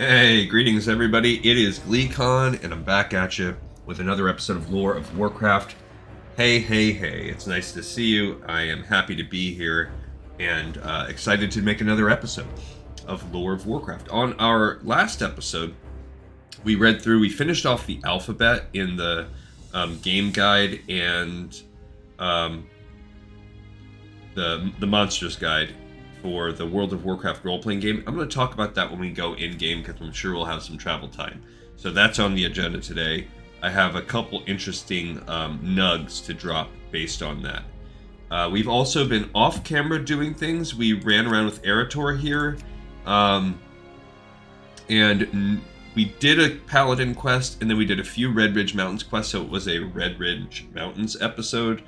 Hey, greetings everybody. It is GleeCon, and I'm back at you with another episode of Lore of Warcraft. Hey. It's nice to see you. I am happy to be here and excited to make another episode of Lore of Warcraft. On our last episode, we finished off the alphabet in the game guide and the monsters guide for the World of Warcraft role-playing game. I'm going to talk about that when we go in-game because I'm sure we'll have some travel time. So that's on the agenda today. I have a couple interesting nugs to drop based on that. We've also been off-camera doing things. We ran around with Erator here, and we did a Paladin quest, and then we did a few Red Ridge Mountains quests, so it was a Red Ridge Mountains episode.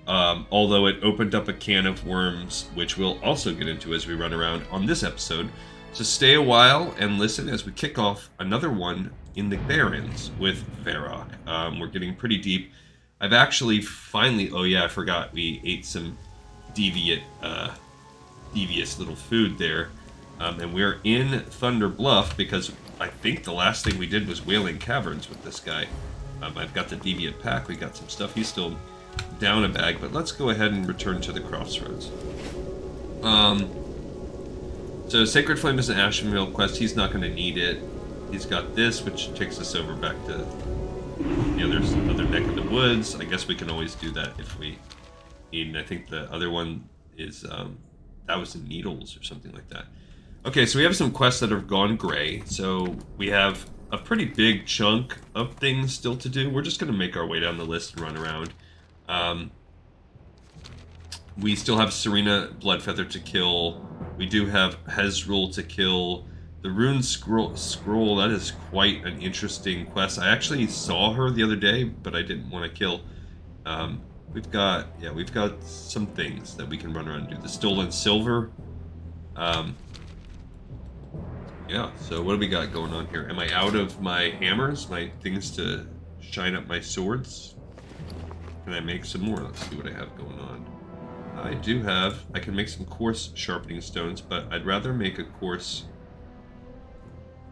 Although it opened up a can of worms, which we'll also get into as we run around on this episode. So stay a while and listen as we kick off another one in the Barrens with Varrock. We're getting pretty deep. I've actually finally... Oh yeah, I forgot. We ate some devious little food there. And we're in Thunder Bluff because I think the last thing we did was Wailing Caverns with this guy. I've got the Deviant Pack. We got some stuff. He's still down a bag, but let's go ahead and return to the crossroads. So Sacred Flame is an Ashenvale quest. He's not going to need it. He's got this, which takes us over back to the other neck of the woods. I guess we can always do that if we need. And I think the other one is that was in Needles or something like that. Okay, so we have some quests that have gone gray. So we have a pretty big chunk of things still to do. We're just going to make our way down the list and run around. We still have Serena Bloodfeather to kill. We do have Hezrul to kill. The Rune Scroll, that is quite an interesting quest. I actually saw her the other day, but I didn't want to kill. We've got some things that we can run around and do. The Stolen Silver. Yeah, so what do we got going on here? Am I out of my hammers? My things to shine up my swords? Can I make some more? Let's see what I have going on. I can make some coarse sharpening stones, but I'd rather make a coarse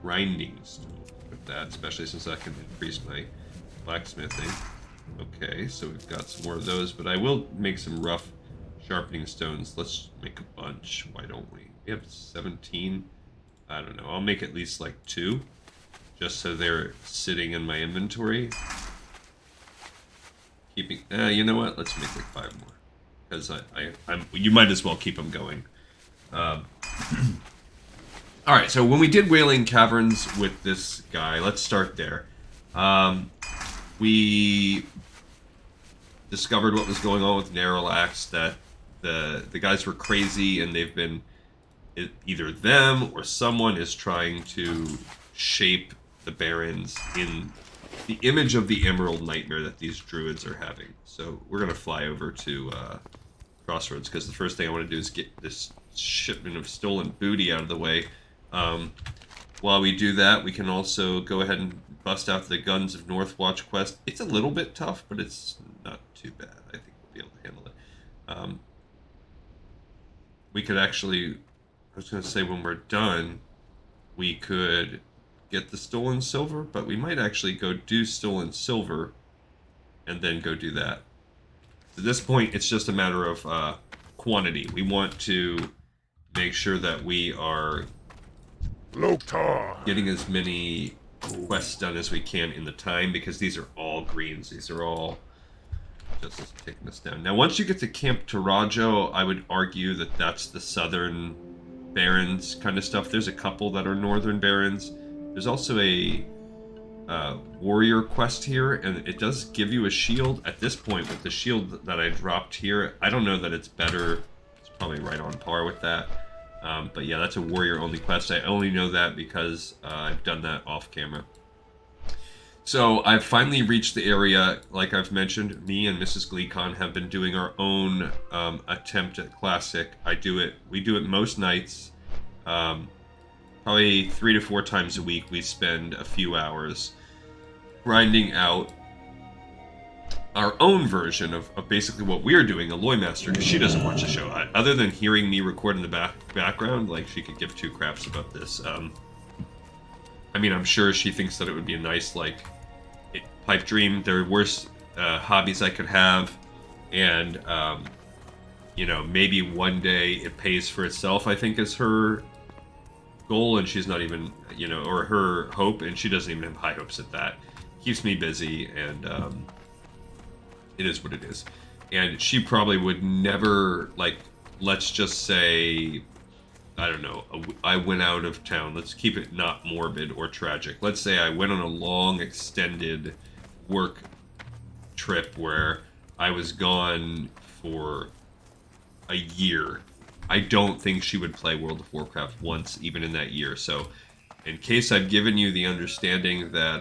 grinding stone with that, especially since I can increase my blacksmithing. Okay, so we've got some more of those, but I will make some rough sharpening stones. Let's make a bunch. Why don't we? We have 17. I don't know. I'll make at least like 2, just so they're sitting in my inventory. You know what? Let's make like 5 more, because you might as well keep them going. All right. So when we did Wailing Caverns with this guy, let's start there. We discovered what was going on with Narrowlax, that the guys were crazy, and they've been either them or someone is trying to shape the Barrens in the image of the Emerald Nightmare that these druids are having. So we're going to fly over to Crossroads, because the first thing I want to do is get this shipment of stolen booty out of the way. While we do that, we can also go ahead and bust out the Guns of Northwatch quest. It's a little bit tough, but it's not too bad. I think we'll be able to handle it. We could actually... I was going to say when we're done, we could get the Stolen Silver, but we might actually go do Stolen Silver and then go do that. At this point, it's just a matter of quantity. We want to make sure that we are getting as many quests done as we can in the time, because these are all greens. These are all just taking us down. Now, once you get to Camp Tarajo, I would argue that that's the southern Barrens kind of stuff. There's a couple that are northern Barrens. There's also a warrior quest here, and it does give you a shield. At this point, with the shield that I dropped here, I don't know that it's better. It's probably right on par with that. But yeah, that's a warrior only quest. I only know that because I've done that off camera. So I've finally reached the area. Like I've mentioned, me and Mrs. GleeCon have been doing our own attempt at Classic. We do it most nights. Probably 3 to 4 times a week. We spend a few hours grinding out our own version of basically what we're doing, Aloy Master, because she doesn't watch the show. Other than hearing me record in the background, like, she could give two craps about this. I mean, I'm sure she thinks that it would be a nice, like, pipe dream. There are worse hobbies I could have, and you know, maybe one day it pays for itself, I think, is her goal, and she's not even, you know, or her hope, and she doesn't even have high hopes at that. Keeps me busy, and it is what it is. And she probably would never, like, let's just say, I don't know, I went out of town. Let's keep it not morbid or tragic. Let's say I went on a long, extended work trip where I was gone for a year. I don't think she would play World of Warcraft once, even in that year. So, in case I've given you the understanding that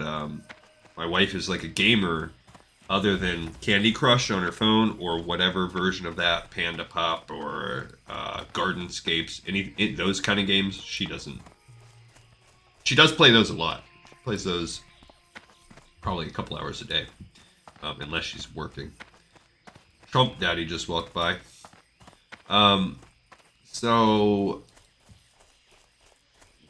my wife is like a gamer, other than Candy Crush on her phone or whatever version of that, Panda Pop or Gardenscapes, those kind of games, she doesn't. She does play those a lot. She plays those probably a couple hours a day, unless she's working. Trump Daddy just walked by. So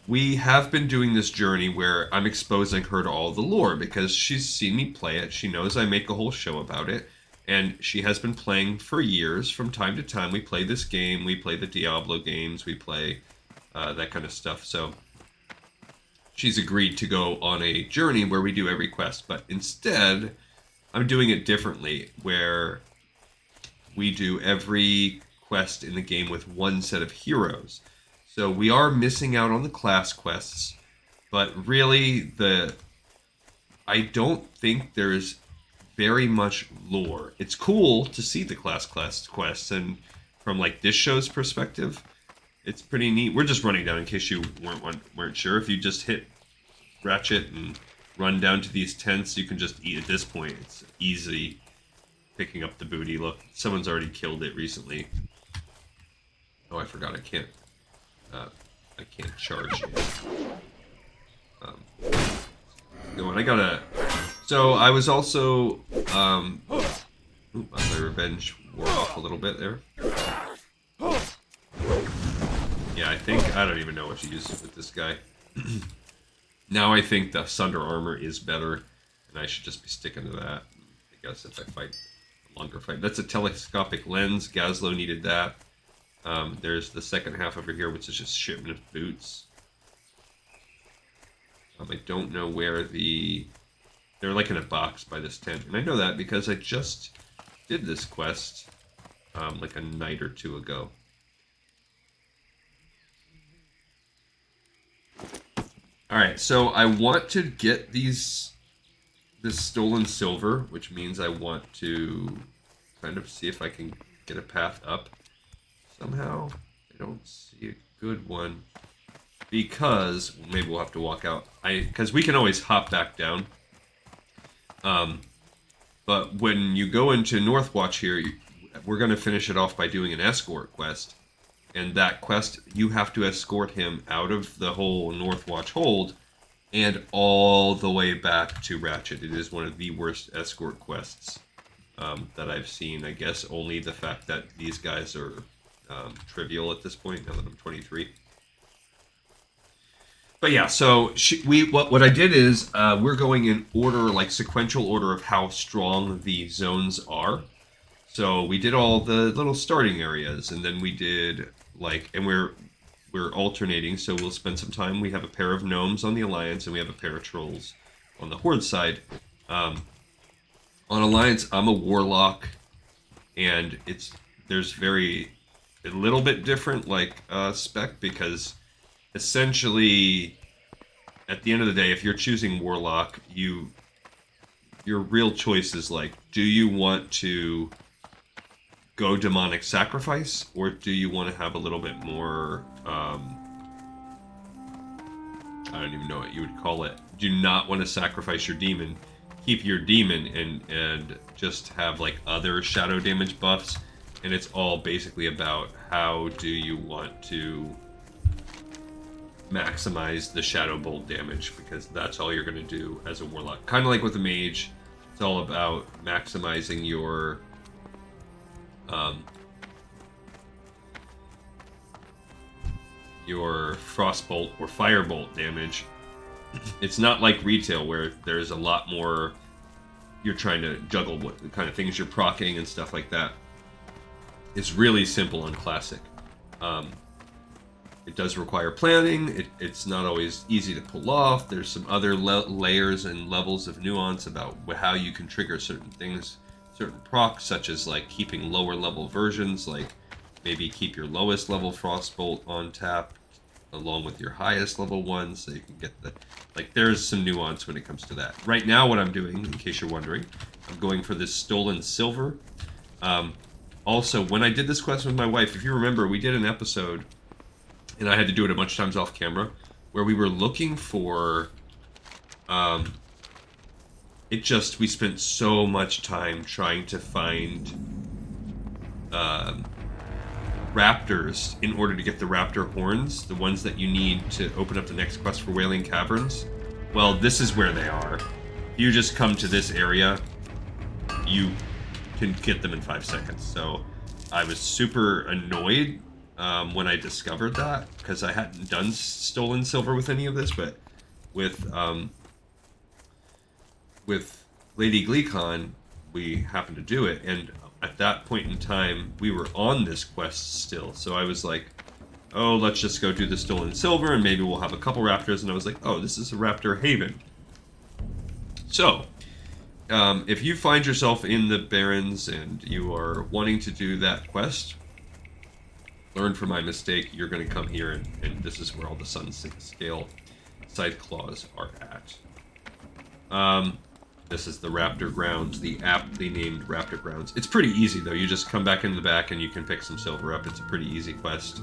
we have been doing this journey where I'm exposing her to all the lore because she's seen me play it. She knows I make a whole show about it. And she has been playing for years. From time to time, we play this game. We play the Diablo games. We play that kind of stuff. So she's agreed to go on a journey where we do every quest. But instead, I'm doing it differently, where we do every quest in the game with one set of heroes. So we are missing out on the class quests, but really I don't think there's very much lore. It's cool to see the class quests, and from like this show's perspective, it's pretty neat. We're just running down in case you weren't sure. If you just hit Ratchet and run down to these tents, you can just eat. At this point, it's easy picking up the booty. Look, someone's already killed it recently. Oh, I forgot. I can't charge it. Go on. I gotta. So I was also. My revenge wore off a little bit there. Yeah, I think I don't even know what to use with this guy. Now I think the Sunder armor is better, and I should just be sticking to that. I guess if I fight a longer fight, that's a telescopic lens. Gazlo needed that. There's the second half over here, which is just shipment of boots. I don't know where they're like in a box by this tent, and I know that because I just did this quest like a night or two ago. All right, so I want to get this stolen silver, which means I want to kind of see if I can get a path up somehow. I don't see a good one because maybe we'll have to walk out. Because we can always hop back down. But when you go into Northwatch here, we're going to finish it off by doing an escort quest. And that quest, you have to escort him out of the whole Northwatch Hold and all the way back to Ratchet. It is one of the worst escort quests that I've seen. I guess only the fact that these guys are trivial at this point, now that I'm 23. But yeah, so what I did is we're going in order, like sequential order of how strong the zones are. So we did all the little starting areas, and then we did and we're alternating. So we'll spend some time. We have a pair of gnomes on the Alliance, and we have a pair of trolls on the Horde side. On Alliance, I'm a warlock, and there's a little bit different spec because essentially at the end of the day, if you're choosing warlock, your real choice is do you want to go demonic sacrifice, or do you want to have a little bit more I don't even know what you would call it. Do not want to sacrifice your demon, keep your demon and just have other shadow damage buffs, and it's all basically about how do you want to maximize the shadow bolt damage, because that's all you're going to do as a warlock. Kind of like with a mage, it's all about maximizing your frostbolt or firebolt damage, It's not like retail where there's a lot more. You're trying to juggle what the kind of things you're proccing and stuff like that. It's really simple on Classic. It does require planning. It's not always easy to pull off. There's some other layers and levels of nuance about how you can trigger certain things, certain procs, such as like keeping lower level versions, like maybe keep your lowest level Frostbolt on tap along with your highest level one, so you can get the, like, there's some nuance when it comes to that. Right now what I'm doing, in case you're wondering, I'm going for this stolen silver. Also, when I did this quest with my wife, if you remember, we did an episode, and I had to do it a bunch of times off camera, where we were looking for, we spent so much time trying to find, raptors in order to get the raptor horns, the ones that you need to open up the next quest for Wailing Caverns. Well, this is where they are. If you just come to this area, you can get them in 5 seconds. So I was super annoyed when I discovered that, because I hadn't done stolen silver with any of this, but with Lady Gleecon, we happened to do it, and at that point in time, we were on this quest still, so I was like, oh, let's just go do the stolen silver, and maybe we'll have a couple raptors, and I was like, oh, this is a raptor haven. So, if you find yourself in the Barrens and you are wanting to do that quest, learn from my mistake, you're going to come here, and this is where all the Sun Scale Scythe Claws are at. This is the Raptor Grounds, the aptly named Raptor Grounds. It's pretty easy, though. You just come back in the back and you can pick some silver up. It's a pretty easy quest.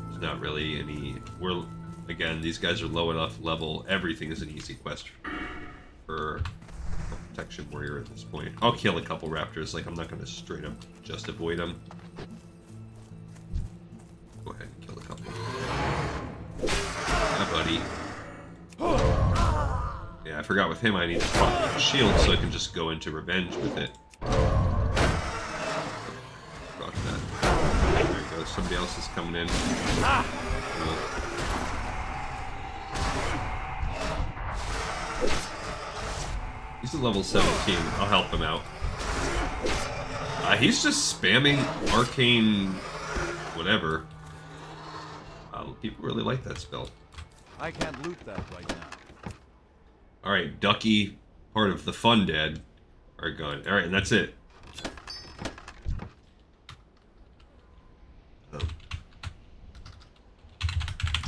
There's not really any... Again, these guys are low enough level. Everything is an easy quest for a Protection Warrior at this point. I'll kill a couple raptors. Like, I'm not going to straight up just avoid them. Go ahead and kill a couple. Yeah, buddy. Yeah, I forgot with him I need to pop a shield so I can just go into revenge with it. Rock that. There we go, somebody else is coming in. He's at level 17, I'll help him out. He's just spamming arcane whatever. People really like that spell. I can't loot that right now. Alright, Ducky, part of the fun dead, are gone. Alright, and that's it.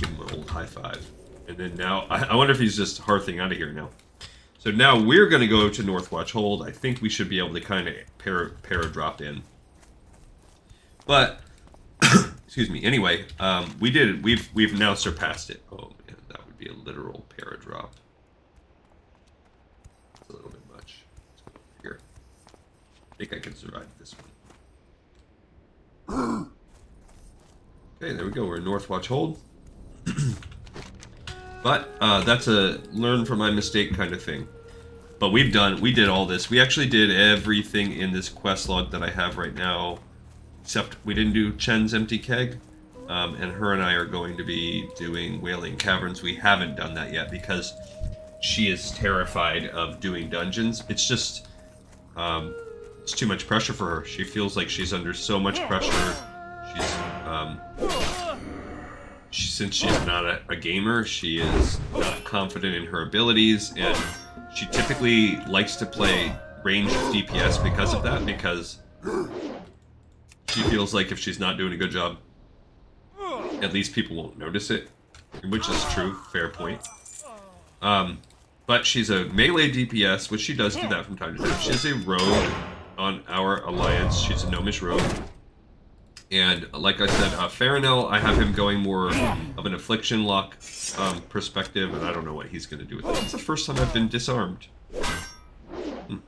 Give him an old high five. And then now, I wonder if he's just hearthing out of here now. So now we're going to go to Northwatch Hold. I think we should be able to kind of para-drop in. But, excuse me, anyway, we've now surpassed it. Oh man, that would be a literal para-drop. A little bit much. Let's go over here. I think I can survive this one. Okay, there we go. We're in Northwatch Hold. But that's a learn from my mistake kind of thing. But we did all this. We actually did everything in this quest log that I have right now, except we didn't do Chen's Empty Keg. And her and I are going to be doing Wailing Caverns. We haven't done that yet because she is terrified of doing dungeons. It's just, it's too much pressure for her. She feels like she's under so much pressure. Since she's not a gamer, she is not confident in her abilities, and she typically likes to play ranged DPS because of that, because she feels like if she's not doing a good job, at least people won't notice it, which is true, fair point. But she's a melee DPS, which she does do that from time to time. She's a rogue on our alliance. She's a gnomish rogue. And like I said, Farinel, I have him going more of an affliction lock perspective, and I don't know what he's going to do with it. It's the first time I've been disarmed. Gonna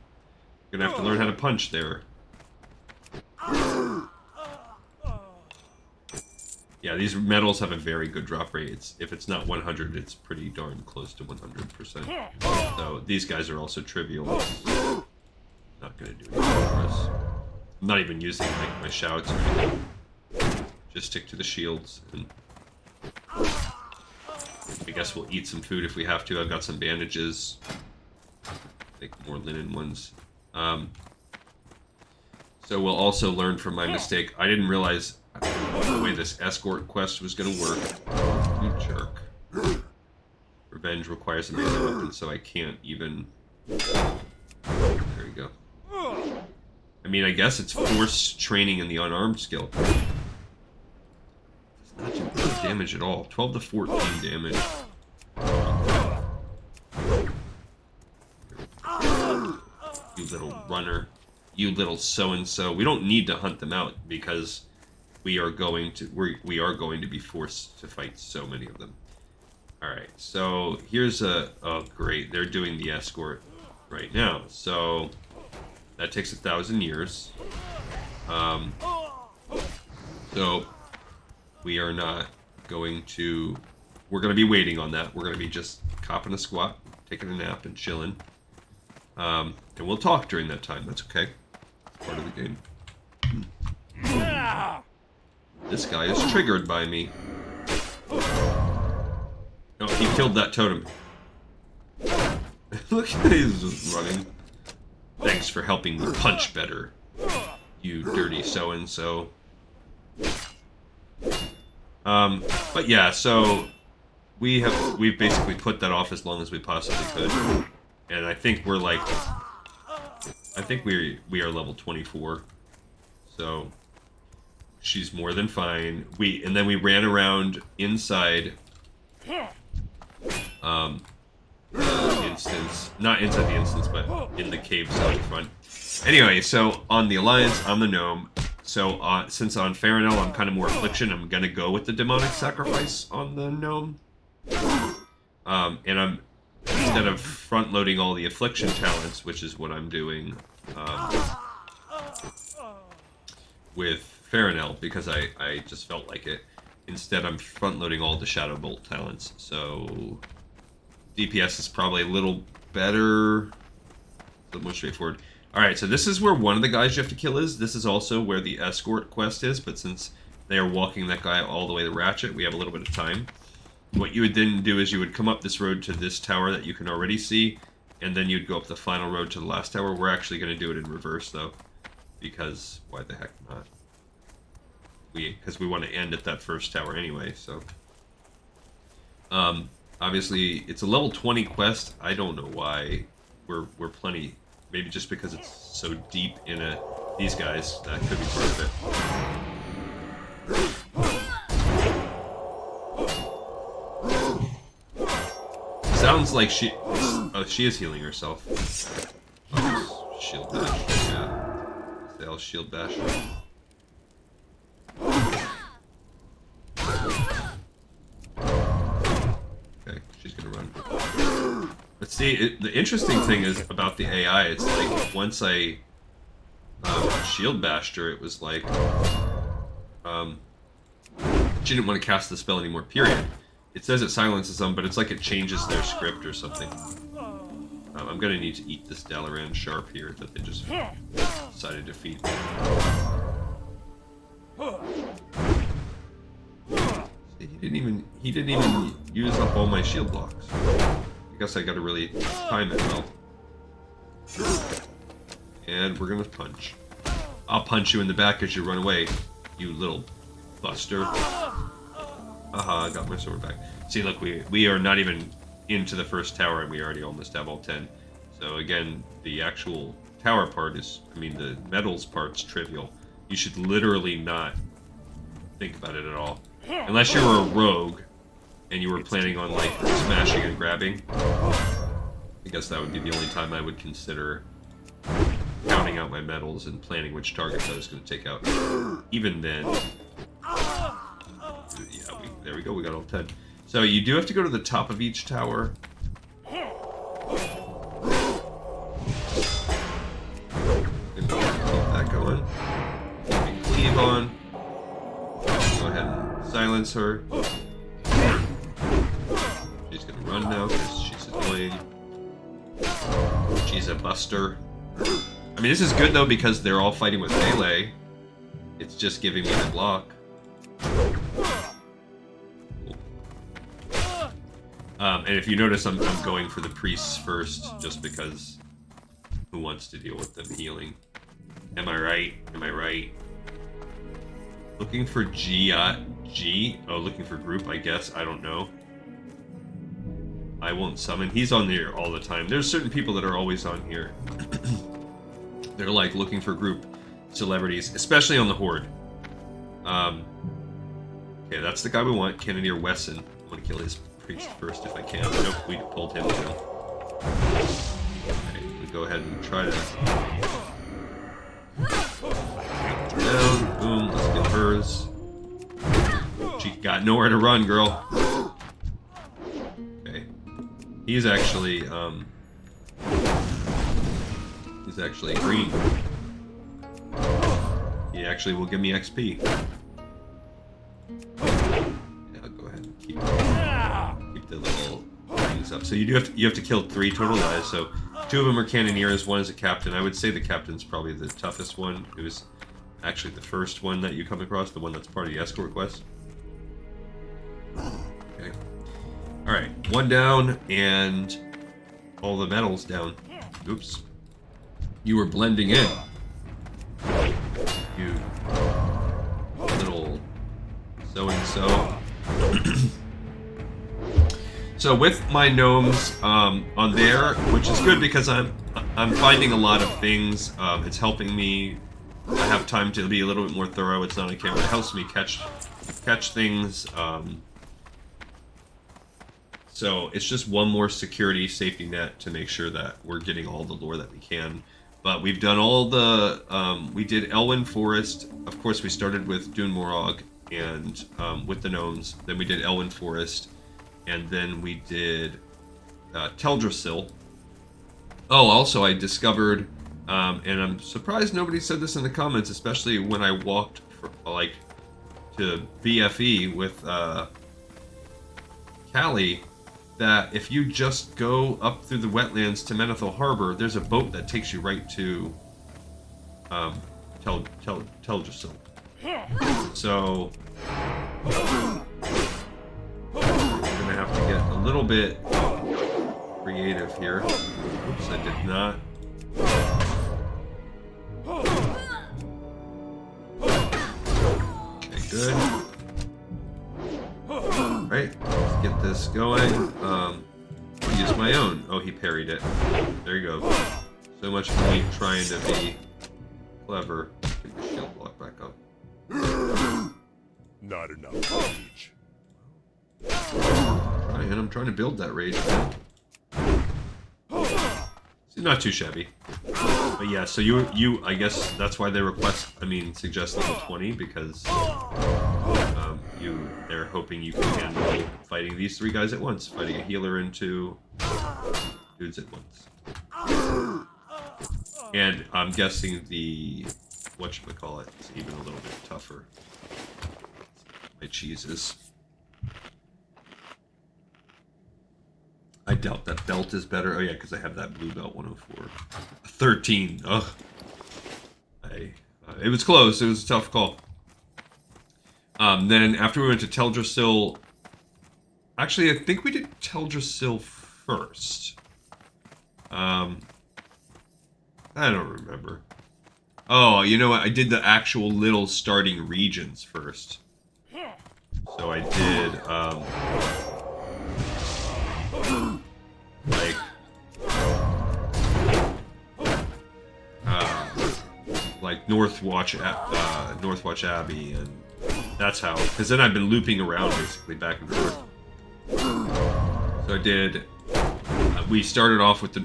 have to learn how to punch there. Yeah, these medals have a very good drop rate. If it's not 100, it's pretty darn close to 100%. So these guys are also trivial. Not gonna do anything for us. I'm not even using like my shouts or anything. Just stick to the shields. And... I guess we'll eat some food if we have to. I've got some bandages. Make more linen ones. So we'll also learn from my mistake. I didn't realize the way this escort quest was going to work. You jerk. Revenge requires a melee weapon, so I can't even... There you go. I mean, I guess it's force training in the unarmed skill. Does not do good damage at all. 12 to 14 damage. You little runner. You little so-and-so. We don't need to hunt them out because we are going to be forced to fight so many of them. Alright, so here's oh great, they're doing the escort right now. So that takes 1,000 years. So we are not going to, we're going to be waiting on that. We're going to be just copping a squat, taking a nap and chilling. And we'll talk during that time, that's okay. It's part of the game. This guy is triggered by me. Oh, he killed that totem. Look, he's just running. Thanks for helping me punch better, you dirty so-and-so. But yeah, so we've basically put that off as long as we possibly could, and I think we're like, we are level 24, so she's more than fine. And then we ran around inside. Instance, not inside the instance, but in the caves out front. Anyway, so on the Alliance, I'm the gnome. So since on Farinel I'm kind of more affliction, I'm gonna go with the demonic sacrifice on the gnome. And I'm, instead of front loading all the affliction talents, which is what I'm doing with Farinel, because I just felt like it. Instead, I'm front-loading all the Shadow Bolt talents, so DPS is probably a little better, a little more straightforward. Alright, so this is where one of the guys you have to kill is. This is also where the escort quest is, but since they are walking that guy all the way to Ratchet, we have a little bit of time. What you would then do is you would come up this road to this tower that you can already see, and then you'd go up the final road to the last tower. We're actually going to do it in reverse, though, because why the heck not? Because we want to end at that first tower anyway, so. Obviously, it's a level 20 quest. I don't know why. We're plenty. Maybe just because it's so deep in these guys. That could be part of it. Sounds like she is healing herself. Oh, shield bash. Yeah. They'll shield bash. Okay, she's gonna run. But see, the interesting thing is about the AI, it's like once I shield bashed her, it was like she didn't want to cast the spell anymore, period. It says it silences them, but it's like it changes their script or something. I'm gonna need to eat this Dalaran Sharp here that they just decided to feed me. See, he didn't even use up all my shield blocks. I guess I gotta really time it well. And we're gonna punch. I'll punch you in the back as you run away, you little buster. Aha, I got my sword back. See, look, we are not even into the first tower and we already almost have all 10. So again, the actual tower part is, I mean, the metals part's trivial. You should literally not think about it at all. Unless you were a rogue and you were planning on, like, smashing and grabbing. I guess that would be the only time I would consider counting out my metals and planning which targets I was going to take out. Even then... Yeah, there we go, we got all 10. So you do have to go to the top of each tower. Keep that going. Keep cleave on. Go ahead and silence her. She's gonna run now because she's annoying. She's a buster. I mean, this is good though because they're all fighting with melee. It's just giving me the block. And if you notice, I'm going for the priests first, just because who wants to deal with them healing? Am I right? Am I right? Looking for G? Oh, looking for group, I guess. I don't know. I won't summon. He's on there all the time. There's certain people that are always on here. They're like looking for group celebrities, especially on the Horde. Okay, that's the guy we want, Cannoneer Wesson. I want to kill his priest first if I can. Nope, we pulled him down. Okay, we go ahead and try to... Down, boom, let's get hers. She got nowhere to run, girl. Okay. He's actually green. He actually will give me XP. Yeah, I'll go ahead and keep the little things up. So you have to kill 3 total guys. So 2 of them are cannoneers, 1 is a captain. I would say the captain's probably the toughest one. It was actually the first one that you come across, the one that's part of the escort quest. Okay. Alright, 1 down, and all the medals down. Oops. You were blending in. You little so-and-so. So with my gnomes on there, which is good because I'm finding a lot of things. It's helping me. I have time to be a little bit more thorough. It's not on camera. It helps me catch things. So it's just one more security safety net to make sure that we're getting all the lore that we can. But we've done all the... we did Elwyn Forest. Of course, we started with Dún Morag and with the gnomes. Then we did Elwyn Forest. And then we did Teldrassil. Oh, also I discovered... and I'm surprised nobody said this in the comments, especially when I walked to BFE with Callie, that if you just go up through the wetlands to Menethil Harbor, there's a boat that takes you right to Teldrassil. So we're gonna have to get a little bit creative here. Oops, I did not. Okay, good. Right, let's get this going. I'll use my own. Oh, he parried it. There you go. So much for me trying to be clever. Get the shield block back up. Not enough rage. I'm trying to build that rage. It's not too shabby. But yeah, so you I guess that's why they suggest level 20, because they're hoping you can handle fighting these 3 guys at once, fighting a healer and 2 dudes at once. And I'm guessing the whatchamacallit is even a little bit tougher. My cheeses. I doubt that belt is better. Oh yeah, because I have that blue belt 104. 13. Ugh. It was close. It was a tough call. Then after we went to Teldrassil, actually I think we did Teldrassil first. I don't remember. Oh, you know what? I did the actual little starting regions first. So I did like Northwatch Abbey, and that's how. Because then I've been looping around basically back and forth. So I did. We started off with the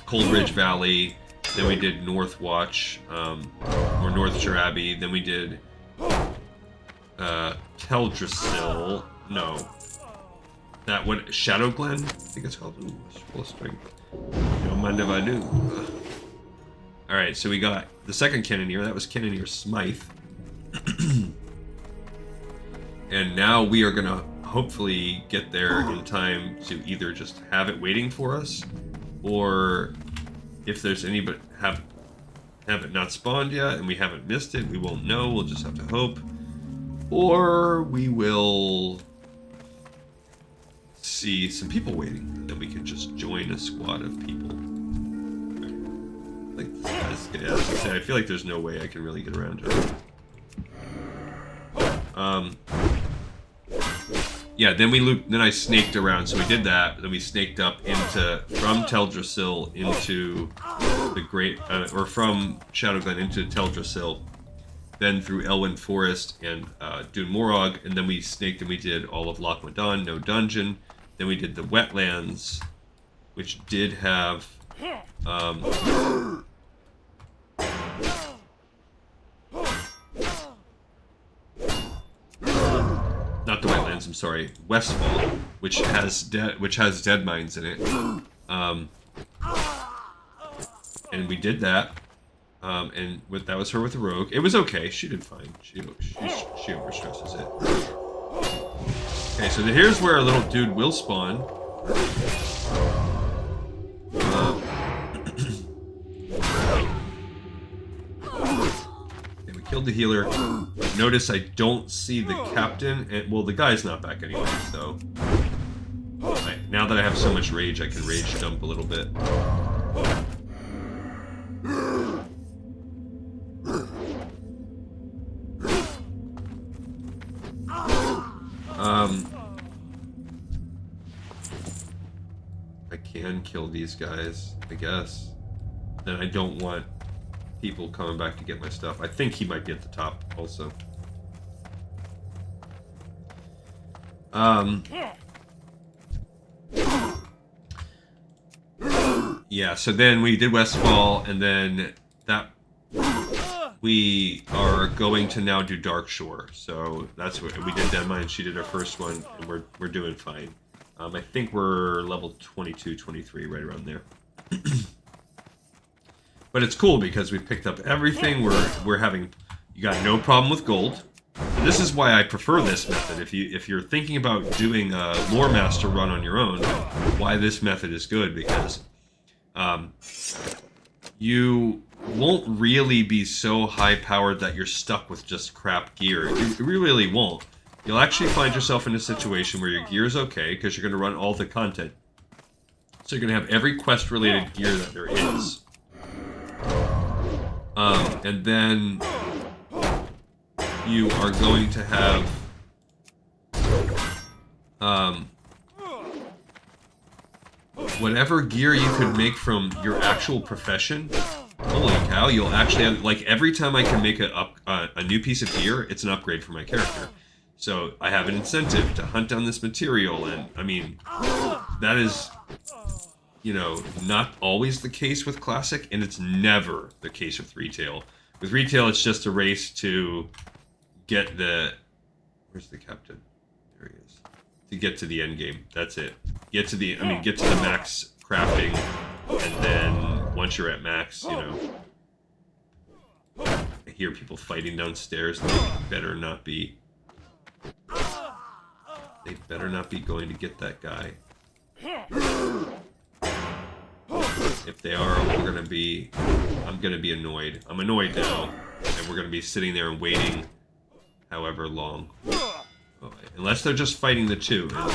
Cold Ridge Valley. Then we did Northwatch or Northshire Abbey. Then we did Teldrassil. No. That one, Shadow Glen, I think it's called. Ooh, full strength. Don't mind if I do. Alright, so we got the second Cannoneer. That was Cannoneer Smythe. And now we are going to hopefully get there in time to either just have it waiting for us, or if there's any but have it not spawned yet and we haven't missed it, we won't know. We'll just have to hope. Or we will see some people waiting. Then we can just join a squad of people. Like this guy's gonna have to say, I feel like there's no way I can really get around her. Yeah, then we looped. Then I snaked around. So we did that. Then we snaked up from Teldrassil into the Great, or from Shadowglen into Teldrassil. Then through Elwyn Forest and Dun Morog, and then we snaked and we did all of Loch Modan, no dungeon. Then we did the wetlands, which did have not the wetlands. I'm sorry, Westfall, which has dead mines in it, and we did that. And that was her with the rogue. It was okay. She did fine. She overstresses it. Okay, so here's where our little dude will spawn. Okay, we killed the healer. Notice I don't see the captain. And well, the guy's not back anyway. So now that I have so much rage, I can rage dump a little bit. I can kill these guys, I guess. Then I don't want people coming back to get my stuff. I think he might be at the top also. Yeah, so then we did Westfall, and then that we are going to now do Dark Shore. So that's what we did. Deadmine, she did her first one, and we're doing fine. I think we're level 22, 23, right around there. But it's cool because we picked up everything. We're having, you got no problem with gold. And this is why I prefer this method. If you're thinking about doing a lore master run on your own, why this method is good, because you won't really be so high powered that you're stuck with just crap gear. You really won't. You'll actually find yourself in a situation where your gear is okay because you're going to run all the content. So you're going to have every quest related gear that there is. And then you are going to have whatever gear you could make from your actual profession. Holy cow, you'll actually have, like, every time I can make a new piece of gear, it's an upgrade for my character. So I have an incentive to hunt down this material, and I mean, that is, you know, not always the case with Classic, and it's never the case with Retail. With Retail, it's just a race to get the... Where's the captain? There he is. To get to the end game. That's it. Get to the max crafting, and then once you're at max, you know... I hear people fighting downstairs. They better not be... They better not be going to get that guy. If they are, I'm gonna be annoyed. I'm annoyed now, and we're gonna be sitting there and waiting however long. Oh, unless they're just fighting the two, and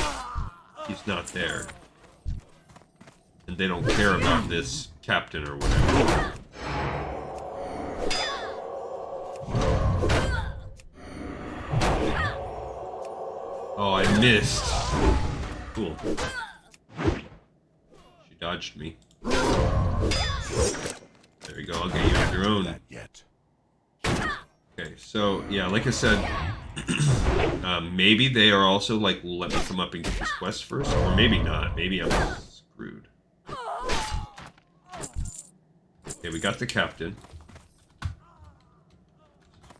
he's not there. And they don't care about this captain or whatever. Oh, I missed. Cool. She dodged me. There you go, I'll get you on your own. Okay, so, yeah, like I said, maybe they are also like, let me come up and get this quest first, or maybe not. Maybe I'm screwed. Okay, we got the captain.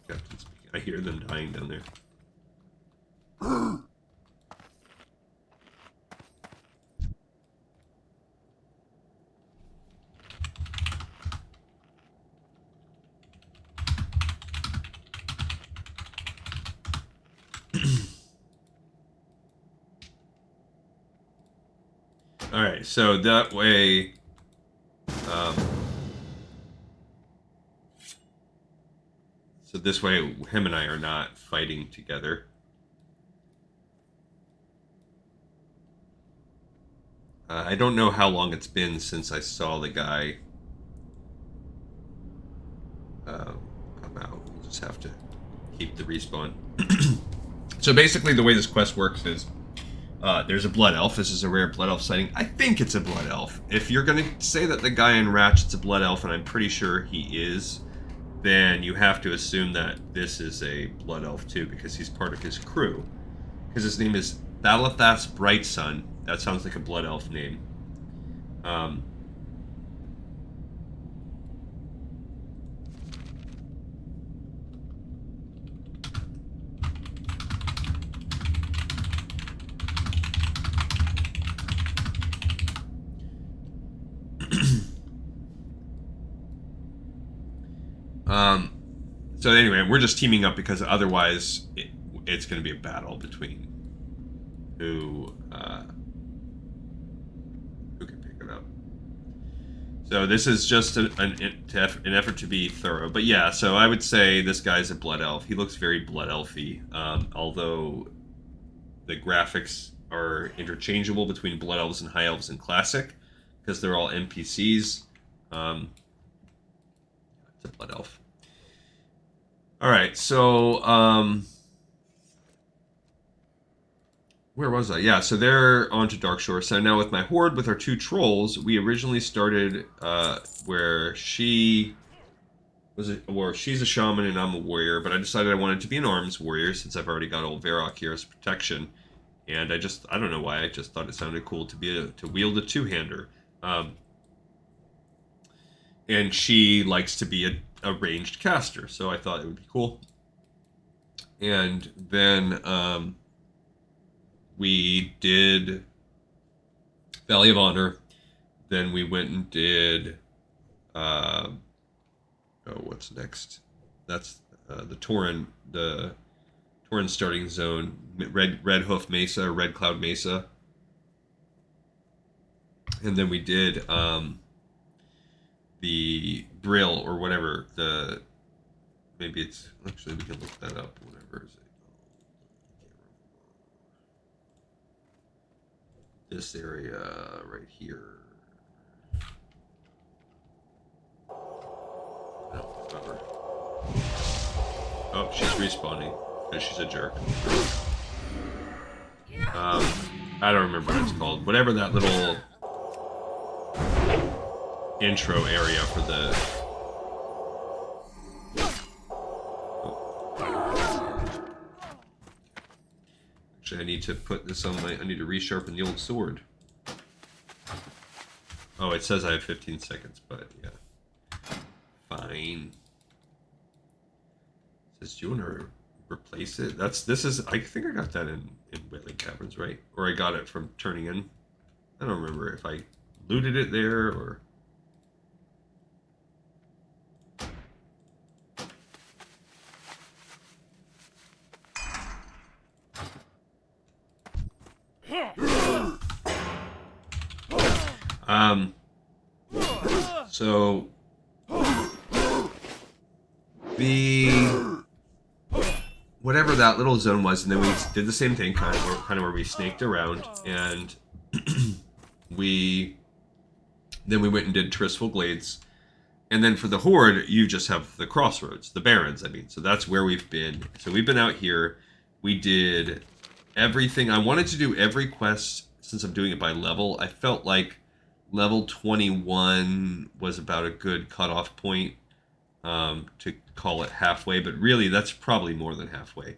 Captain's speaking. I hear them dying down there. Alright, so that way... so this way, him and I are not fighting together. I don't know how long it's been since I saw the guy come out. We'll just have to keep the respawn. So basically the way this quest works is there's a blood elf. This is a rare blood elf sighting. I think it's a blood elf. If you're going to say that the guy in Ratchet's a blood elf, and I'm pretty sure he is, then you have to assume that this is a blood elf too, because he's part of his crew. Because his name is Thalathas Brightsun. That sounds like a blood elf name. So anyway, we're just teaming up because otherwise it's going to be a battle between who can pick it up. So this is just an effort to be thorough. But yeah, so I would say this guy's a blood elf. He looks very blood elfy, although the graphics are interchangeable between blood elves and high elves in Classic because they're all NPCs. It's a blood elf. All right, so where was I? Yeah, so they're on to Darkshore. So now with my horde, with our 2 trolls, we originally started where she's a shaman and I'm a warrior, but I decided I wanted to be an arms warrior since I've already got old Varrock here as protection, and I don't know why, I just thought it sounded cool to wield a 2-hander. And she likes to be a ranged caster, so I thought it would be cool. And then we did Valley of Honor. Then we went and did what's next? That's the Tauren starting zone, Red Hoof Mesa, Red Cloud Mesa. And then we did the Brill or whatever, maybe it's, actually we can look that up, whatever is it? This area right here. I don't remember. Oh, she's respawning because she's a jerk. I don't remember what it's called. Whatever that little intro area for the... Actually, I need to put this on I need to resharpen the old sword. Oh, it says I have 15 seconds, but yeah. Fine. It says, do you want to replace it? I think I got that in Wailing Caverns, right? Or I got it from turning in. I don't remember if I looted it there or... So whatever that little zone was, and then we did the same thing, kind of where we snaked around, and we went and did Tristful Glades, and then for the Horde, you just have the Crossroads, the Barrens. I mean, so that's where we've been. So we've been out here. We did everything. I wanted to do every quest since I'm doing it by level. I felt like level 21 was about a good cutoff point to call it halfway, but really that's probably more than halfway.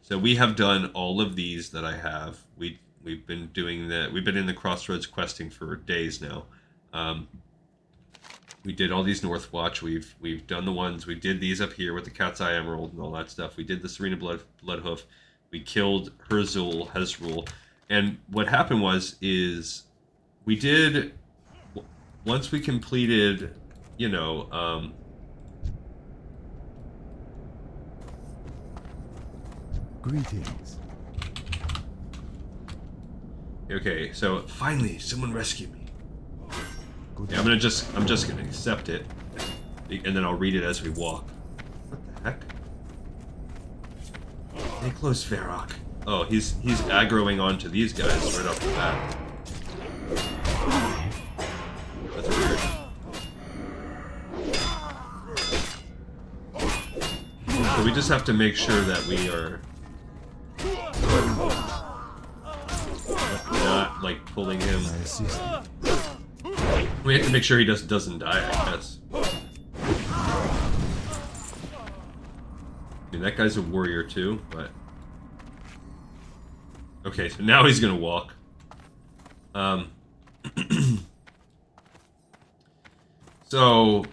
So we have done all of these that I have. We've been doing that. We've been in the Crossroads questing for days now. We did all these Northwatch. We've done the ones. We did these up here with the Cat's Eye Emerald and all that stuff. We did the Serena Bloodhoof. We killed Hezrul. And what happened is we did, once we completed, Greetings. Okay, so finally someone rescued me. Yeah, I'm just gonna accept it, and then I'll read it as we walk. What the heck? Stay close, Varrock. Oh, he's aggroing onto these guys right off the bat. we just have to make sure that we are not like pulling him. We have to make sure he doesn't die, I guess. I mean, that guy's a warrior too, but okay. So now he's gonna walk. So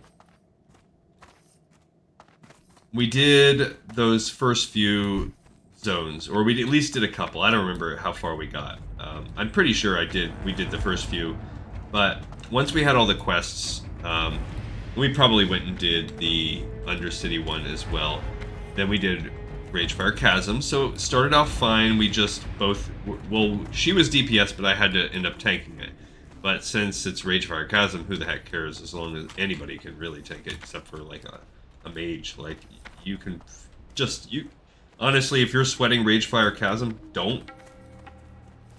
we did those first few zones, or we at least did a couple. I don't remember how far we got. I'm pretty sure we did the first few, but once we had all the quests, we probably went and did the Undercity one as well. Then we did Ragefire Chasm, so it started off fine. We just both, well, she was DPS, but I had to end up tanking it. But since it's Ragefire Chasm, who the heck cares, as long as anybody can really tank it, except for like a mage. Like, you can just, honestly, if you're sweating Ragefire Chasm, don't.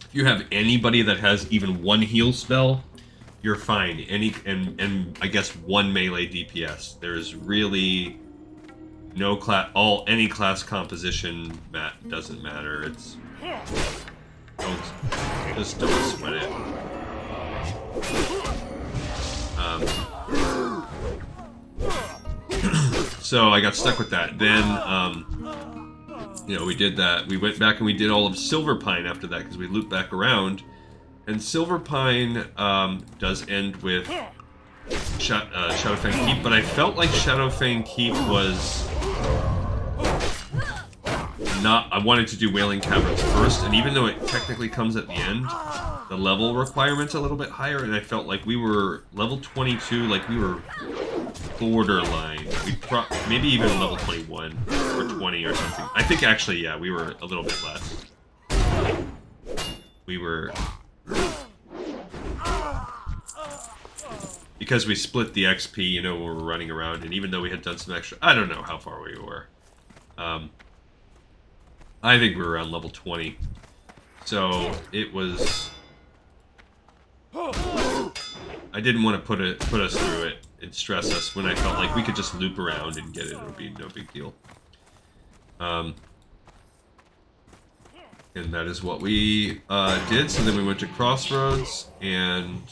If you have anybody that has even one heal spell, you're fine. And I guess one melee DPS. There's really no class, any class composition doesn't matter. It's just don't sweat it. So I got stuck with that. Then, we did that. We went back and we did all of Silverpine after that because we looped back around. And Silverpine does end with Shadowfang Keep, but I felt like Shadowfang Keep was not. I wanted to do Wailing Caverns first, and even though it technically comes at the end, the level requirement's a little bit higher, and I felt like we were level 22, like we were borderline. Maybe even level 21 or 20 or something. I think actually, yeah, we were a little bit less. We were. Because we split the XP, when we were running around, and even though we had done some extra, I don't know how far we were. I think we were around level 20. So it was. I didn't want to put us through it and stress us when I felt like we could just loop around and get it. It would be no big deal. And that is what we did. So then we went to Crossroads and.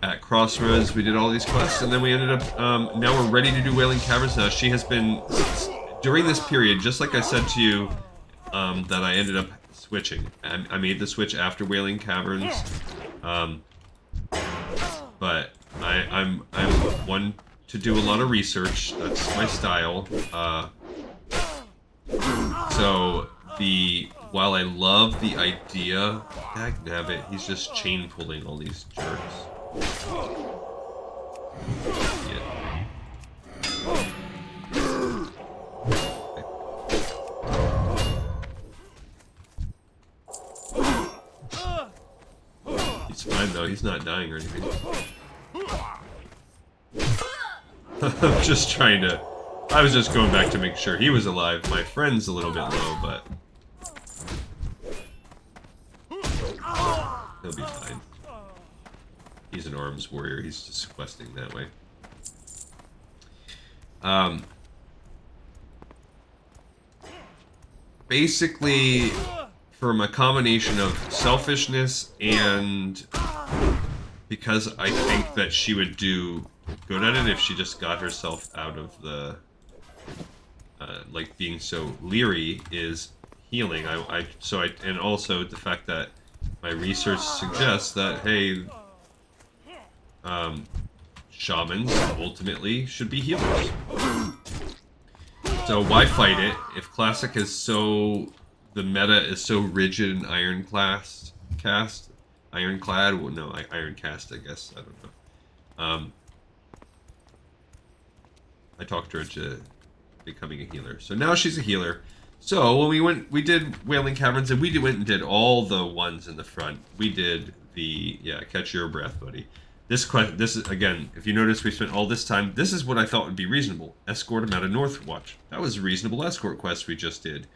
At Crossroads, we did all these quests, and then we ended up, now we're ready to do Wailing Caverns now. She has been, during this period, just like I said to you, that I ended up switching. I made the switch after Wailing Caverns, but I'm one to do a lot of research. That's my style. So, while I love the idea, dagnabbit, he's just chain pulling all these jerks. He's fine though, he's not dying or anything. I'm just trying to. I was just going back to make sure he was alive. My friend's a little bit low, but he'll be fine. He's an arms warrior. He's just questing that way. Basically, from a combination of selfishness and because I think that she would do good at it if she just got herself out of the like being so leery is healing. And also the fact that my research suggests that hey. Shamans ultimately should be healers. So why fight it if Classic is so... The meta is so rigid and ironclad? Well, no, ironcast, I guess. I don't know. I talked her into becoming a healer. So now she's a healer. So when we did Wailing Caverns, and we went and did all the ones in the front. We did the... Yeah, catch your breath, buddy. This is, again, if you notice, we spent all this time. This is what I thought would be reasonable. Escort him out of Northwatch. That was a reasonable escort quest we just did.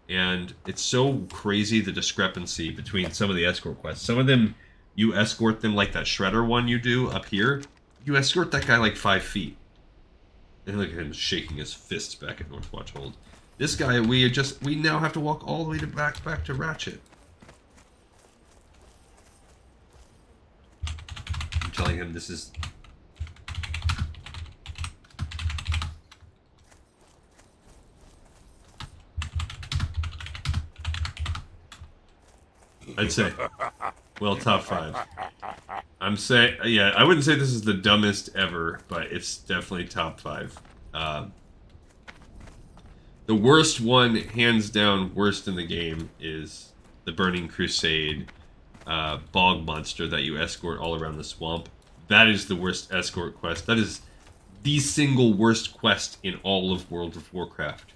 And it's so crazy, the discrepancy between some of the escort quests. Some of them you escort them like that shredder one you do up here. You escort that guy like 5 feet. And look at him shaking his fists back at Northwatch Hold. This guy, we now have to walk all the way to back to Ratchet. I'm telling him this is... I'd say, well, top 5. I'm saying, yeah, I wouldn't say this is the dumbest ever, but it's definitely top 5. The worst one, hands down, worst in the game, is the Burning Crusade bog monster that you escort all around the swamp. That is the worst escort quest. That is the single worst quest in all of World of Warcraft.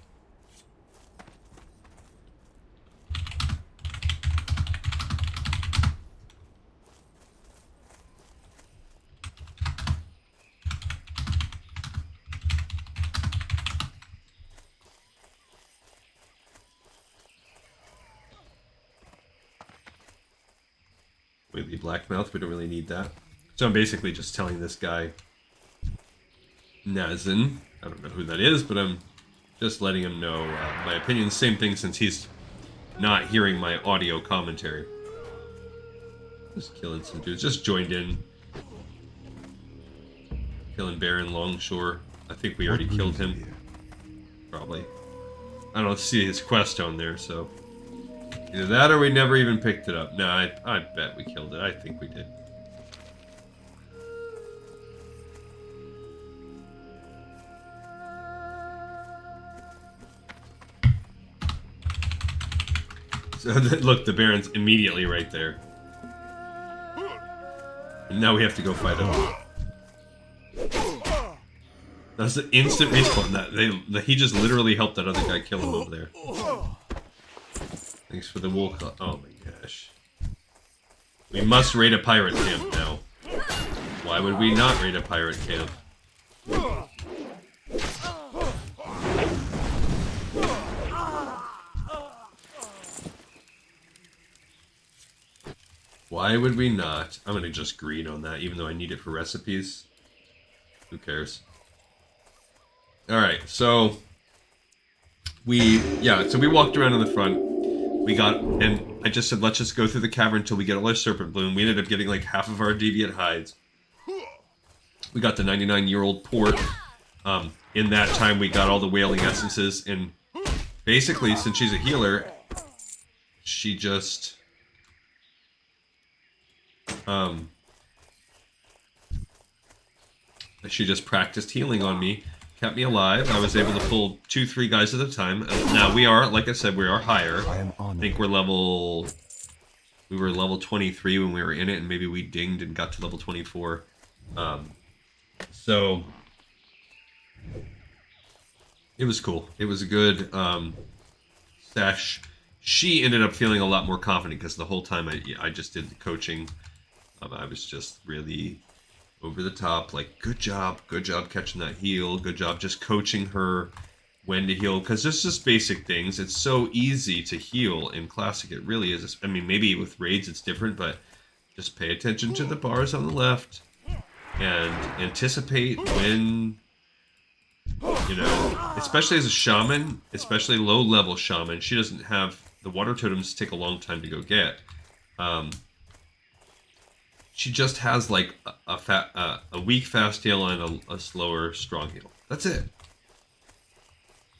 With the Blackmouth, we don't really need that. So I'm basically just telling this guy, Nazin, I don't know who that is, but I'm just letting him know my opinion. Same thing since he's not hearing my audio commentary. Just killing some dudes. Just joined in. Killing Baron Longshore. I think we already killed him. Probably. I don't see his quest on there, so... Either that or we never even picked it up. No, I bet we killed it. I think we did. So, look, the Baron's immediately right there. And now we have to go fight him. That's the instant respawn. He just literally helped that other guy kill him over there. Thanks for the wool cut. Oh my gosh. We must raid a pirate camp now. Why would we not raid a pirate camp? Why would we not? I'm gonna just green on that, even though I need it for recipes. Who cares? Alright, so... we walked around in the front. We got, and I just said, let's just go through the cavern until we get all our serpent bloom. We ended up getting like half of our deviant hides. We got the 99-year-old port. In that time, we got all the wailing essences, and basically, since she's a healer, she just, practiced healing on me. Kept me alive. I was able to pull 2-3 guys at a time. Now we are, like I said, we are higher. I think we were level 23 when we were in it, and maybe we dinged and got to level 24. So it was cool. It was a good sesh. She ended up feeling a lot more confident because the whole time I just did the coaching. I was just really over the top, like, good job catching that heal, good job just coaching her when to heal, because it's just basic things. It's so easy to heal in Classic, it really is. I mean, maybe with raids it's different, but just pay attention to the bars on the left, and anticipate when, you know, especially as a shaman, especially low-level shaman, she doesn't have, the water totems take a long time to go get. She just has like a weak fast heal and a slower strong heal. That's it.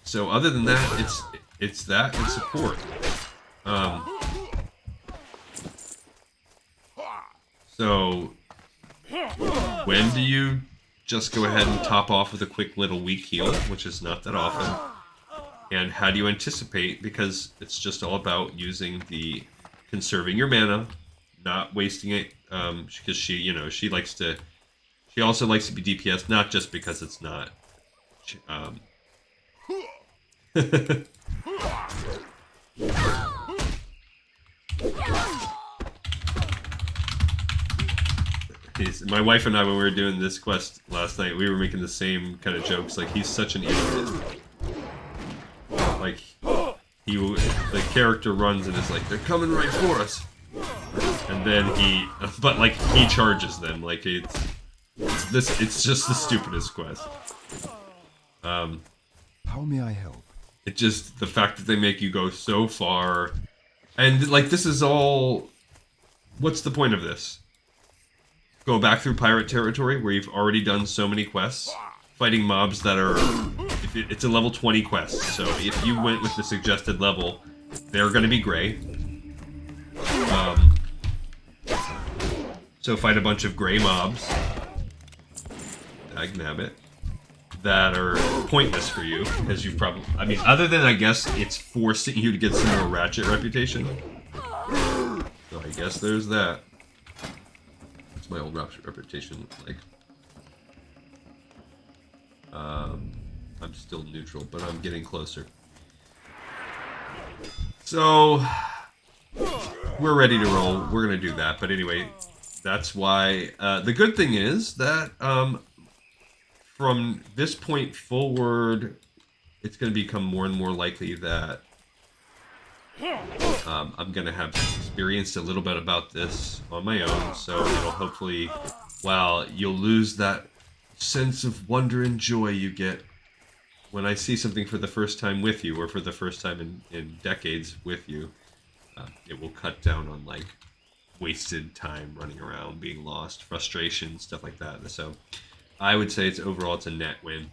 So other than that, it's that and support. So when do you just go ahead and top off with a quick little weak heal, which is not that often? And how do you anticipate? Because it's just all about conserving your mana, not wasting it. Because she also likes to be DPS, not just because it's not. My wife and I, when we were doing this quest last night, we were making the same kind of jokes. Like, he's such an idiot. Like, the character runs and is like, they're coming right for us. And and then but like he charges them. Like it's just the stupidest quest. How may I help? It just, the fact that they make you go so far, and like this is all. What's the point of this? Go back through pirate territory where you've already done so many quests, fighting mobs that are. It's a level 20 quest, so if you went with the suggested level, they're going to be gray. So fight a bunch of gray mobs. Dagnabbit. That are pointless for you, because you've probably... I mean, other than, I guess, it's forcing you to get some more Ratchet reputation. So I guess there's that. What's my old Ratchet reputation look like? I'm still neutral, but I'm getting closer. So... we're ready to roll. We're gonna do that, but anyway, that's why... the good thing is that, from this point forward, it's going to become more and more likely that I'm going to have experienced a little bit about this on my own, so it'll hopefully, while you'll lose that sense of wonder and joy you get when I see something for the first time with you, or for the first time in decades with you, it will cut down on, like, wasted time running around, being lost, frustration, stuff like that. So I would say it's a net win.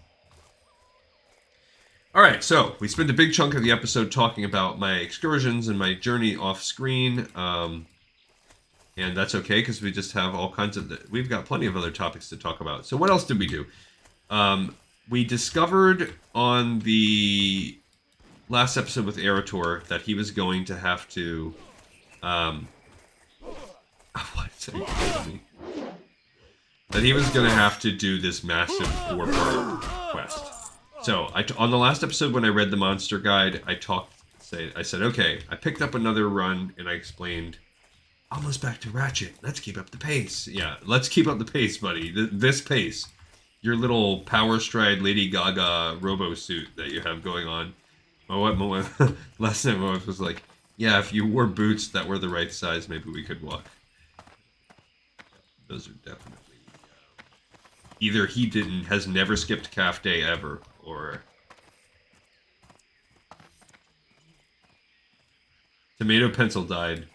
Alright, so we spent a big chunk of the episode talking about my excursions and my journey off screen. And that's okay, because we just have all kinds of... we've got plenty of other topics to talk about. So what else did we do? We discovered on the last episode with Erator that he was going to have to... what did he say to me? That he was going to have to do this massive 4-part quest. So, on the last episode when I read the monster guide, I said, okay, I picked up another run, and I explained, almost back to Ratchet, let's keep up the pace. Yeah, let's keep up the pace, buddy. This pace. Your little Power Stride Lady Gaga robo suit that you have going on. Last night my wife was like, yeah, if you wore boots that were the right size, maybe we could walk. Those are definitely... either he has never skipped calf day ever, or... Tomato Pencil died.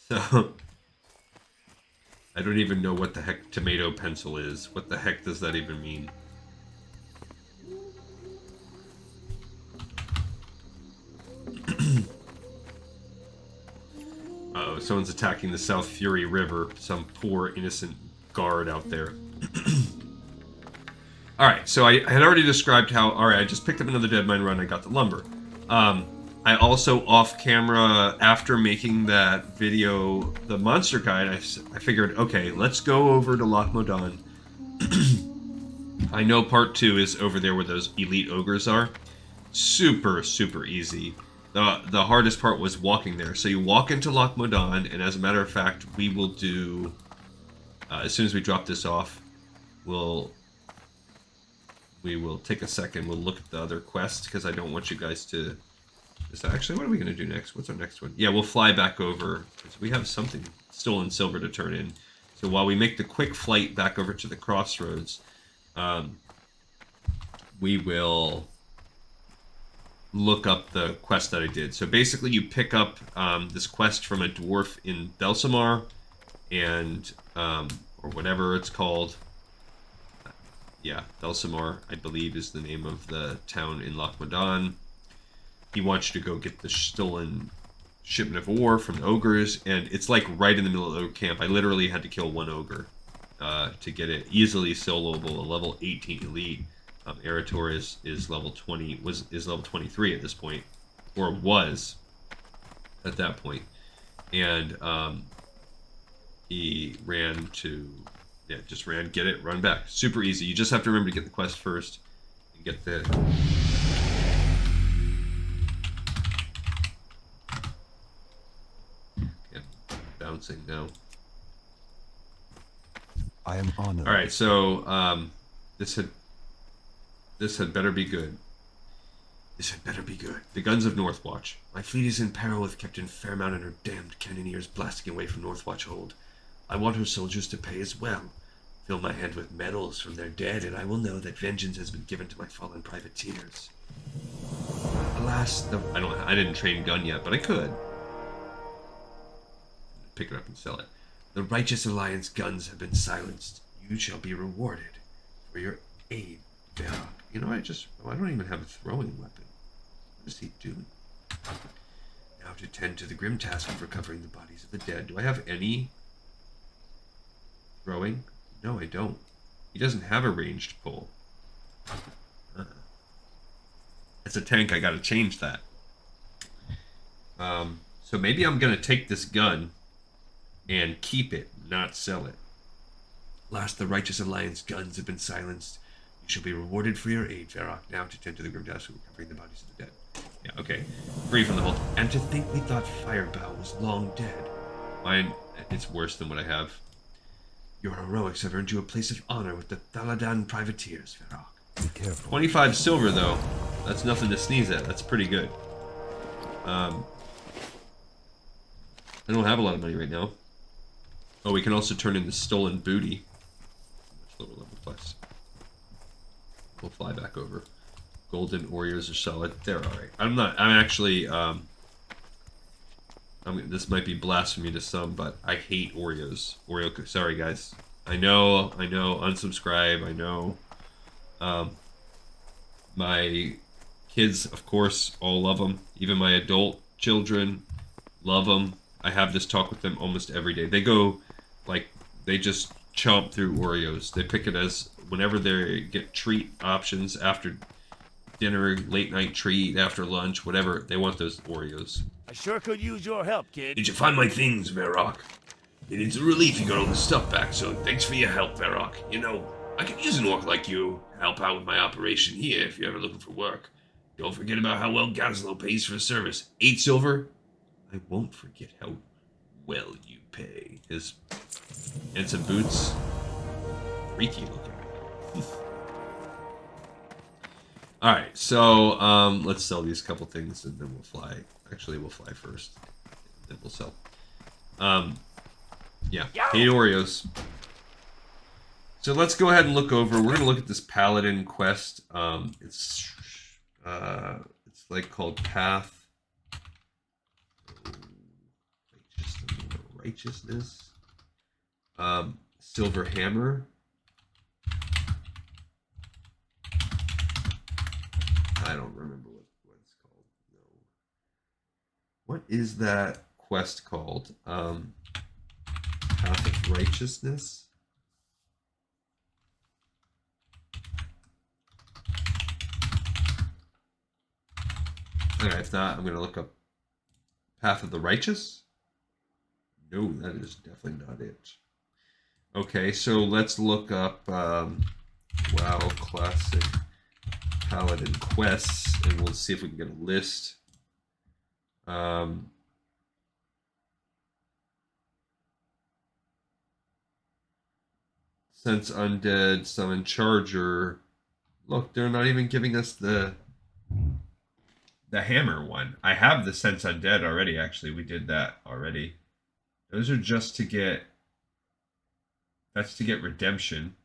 So... I don't even know what the heck Tomato Pencil is. What the heck does that even mean? Uh-oh, someone's attacking the South Fury River. Some poor, innocent guard out there. Alright, so I had already described how... Alright, I just picked up another Dead Mine run. I got the lumber. I also, off-camera, after making that video, the monster guide, I figured, okay, let's go over to Loch Modan. I know part 2 is over there where those elite ogres are. Super, super easy. The hardest part was walking there. So you walk into Loch Modan, and as a matter of fact, we will do... as soon as we drop this off, we will take a second. We'll look at the other quests, because I don't want you guys to... Actually, what are we going to do next? What's our next one? Yeah, we'll fly back over, because we have something stolen silver to turn in. So while we make the quick flight back over to the crossroads, we will look up the quest that I did. So basically, you pick up this quest from a dwarf in Belsamar, and or whatever it's called. Yeah, Belsamar, I believe, is the name of the town in Loch Modan. He wants you to go get the stolen shipment of ore from the ogres, and it's like right in the middle of the ogre camp. I literally had to kill one ogre to get it easily soloable, a level 18 elite. Erator is level 20, is level 23 at this point, or was at that point, and he ran to, yeah, just ran, get it, run back. Super easy. You just have to remember to get the quest first and get the. Yeah, bouncing now. I am honored. All right, so this had This had better be good. This had better be good. The guns of Northwatch. My fleet is in peril with Captain Fairmount and her damned cannoneers blasting away from Northwatch Hold. I want her soldiers to pay as well. Fill my hand with medals from their dead, and I will know that vengeance has been given to my fallen privateers. Alas, I didn't train gun yet, but I could. Pick it up and sell it. The Righteous Alliance guns have been silenced. You shall be rewarded for your aid, Varrock. You know, I don't even have a throwing weapon. What is he doing? Now to tend to the grim task of recovering the bodies of the dead. Do I have any throwing? No, I don't. He doesn't have a ranged pull. It's a tank, I gotta change that. So maybe I'm gonna take this gun and keep it, not sell it. Last, the Righteous Alliance guns have been silenced. You shall be rewarded for your aid, Varrock. Now to tend to the grim task of recovering the bodies of the dead. Yeah, okay. Free from the hold. And to think we thought Firebow was long dead. Mine, it's worse than what I have. Your heroics have earned you a place of honor with the Thaladan privateers, Varrock. Be careful. 25 silver, though. That's nothing to sneeze at. That's pretty good. I don't have a lot of money right now. Oh, we can also turn into stolen booty. Much lower level plus. We'll fly back over. Golden Oreos are solid. They're alright. I'm actually, this might be blasphemy to some, but I hate Oreos. Sorry, guys. I know, unsubscribe, I know. My kids, of course, all love them. Even my adult children love them. I have this talk with them almost every day. They go, they just chomp through Oreos. They pick it as whenever they get treat options after dinner, late night treat, after lunch, whatever. They want those Oreos. I sure could use your help, kid. Did you find my things, Varrock? It's a relief you got all the stuff back, so thanks for your help, Varrock. You know, I could use an orc like you to help out with my operation here if you're ever looking for work. Don't forget about how well Gazlo pays for his service. 8 silver? I won't forget how well you pay. And some boots. Freaky looking. Alright, so let's sell these couple things and then we'll fly. Actually, we'll fly first. Then we'll sell. Yeah, 8 Oreos. So let's go ahead and look over. We're going to look at this Paladin quest. It's like called Path. Righteousness. Silver Hammer. I don't remember what it's called. No. What is that quest called? Path of Righteousness. Alright, if not, I'm going to look up Path of the Righteous. No, that is definitely not it. Okay, so let's look up WoW Classic Paladin quests, and we'll see if we can get a list. Sense Undead, Summon Charger. Look, they're not even giving us the hammer one. I have the Sense Undead already, actually. We did that already. Those are just to get... That's to get redemption.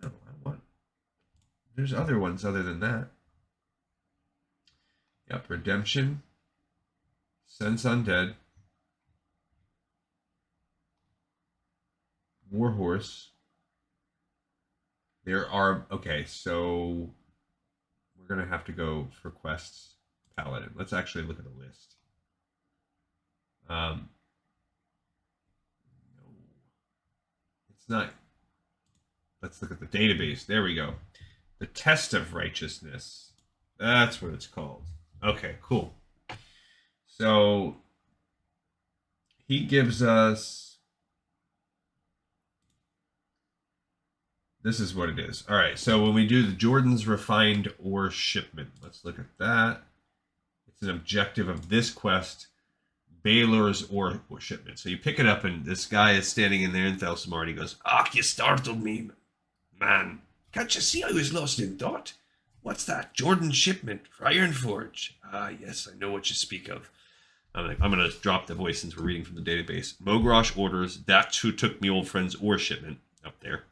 No, I want... There's other ones other than that. Yep, redemption. Sense Undead. Warhorse. There are... Okay, so... We're going to have to go for quests. Paladin. Let's actually look at a list. No. It's not... Let's look at the database. There we go. The Test of Righteousness. That's what it's called. Okay, cool. So... He gives us... This is what it is. All right, so when we do the Jordan's Refined Ore Shipment, let's look at that. It's an objective of this quest, Baylor's Ore Shipment. So you pick it up, and this guy is standing in there in Thalsamar, and he goes, "Ah, you startled me, man. Can't you see I was lost in thought? What's that? Jordan's shipment for Ironforge. Ah, yes, I know what you speak of. I'm going to drop the voice since we're reading from the database. Mogrosh orders, that's who took me old friend's ore shipment up there.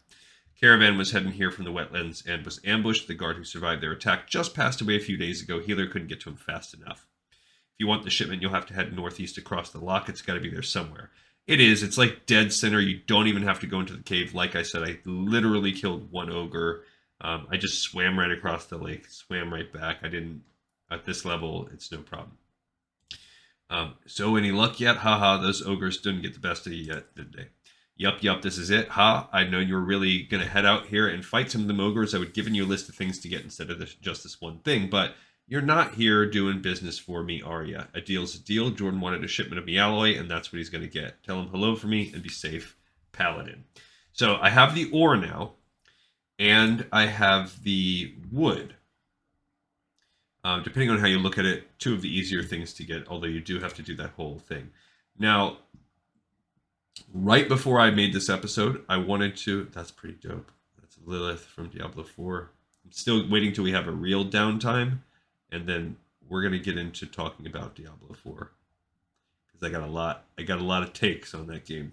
Caravan was heading here from the wetlands and was ambushed. The guard who survived their attack just passed away a few days ago. Healer couldn't get to him fast enough. If you want the shipment, you'll have to head northeast across the lock. It's got to be there somewhere. It is. It's like dead center. You don't even have to go into the cave. Like I said, I literally killed one ogre. I just swam right across the lake, swam right back. I didn't, at this level, it's no problem. So any luck yet? Haha, those ogres didn't get the best of you yet, did they? Yup, this is it. Ha, I'd known you were really going to head out here and fight some of them ogres. I would have given you a list of things to get instead of just this one thing, but you're not here doing business for me, are ya? A deal's a deal. Jordan wanted a shipment of alloy, and that's what he's going to get. Tell him hello for me and be safe, Paladin. So I have the ore now, and I have the wood. Depending on how you look at it, two of the easier things to get, although you do have to do that whole thing. Now, right before I made this episode, I wanted to... That's pretty dope. That's Lilith from Diablo 4. I'm still waiting till we have a real downtime, and then we're going to get into talking about Diablo 4. Because I got a lot of takes on that game.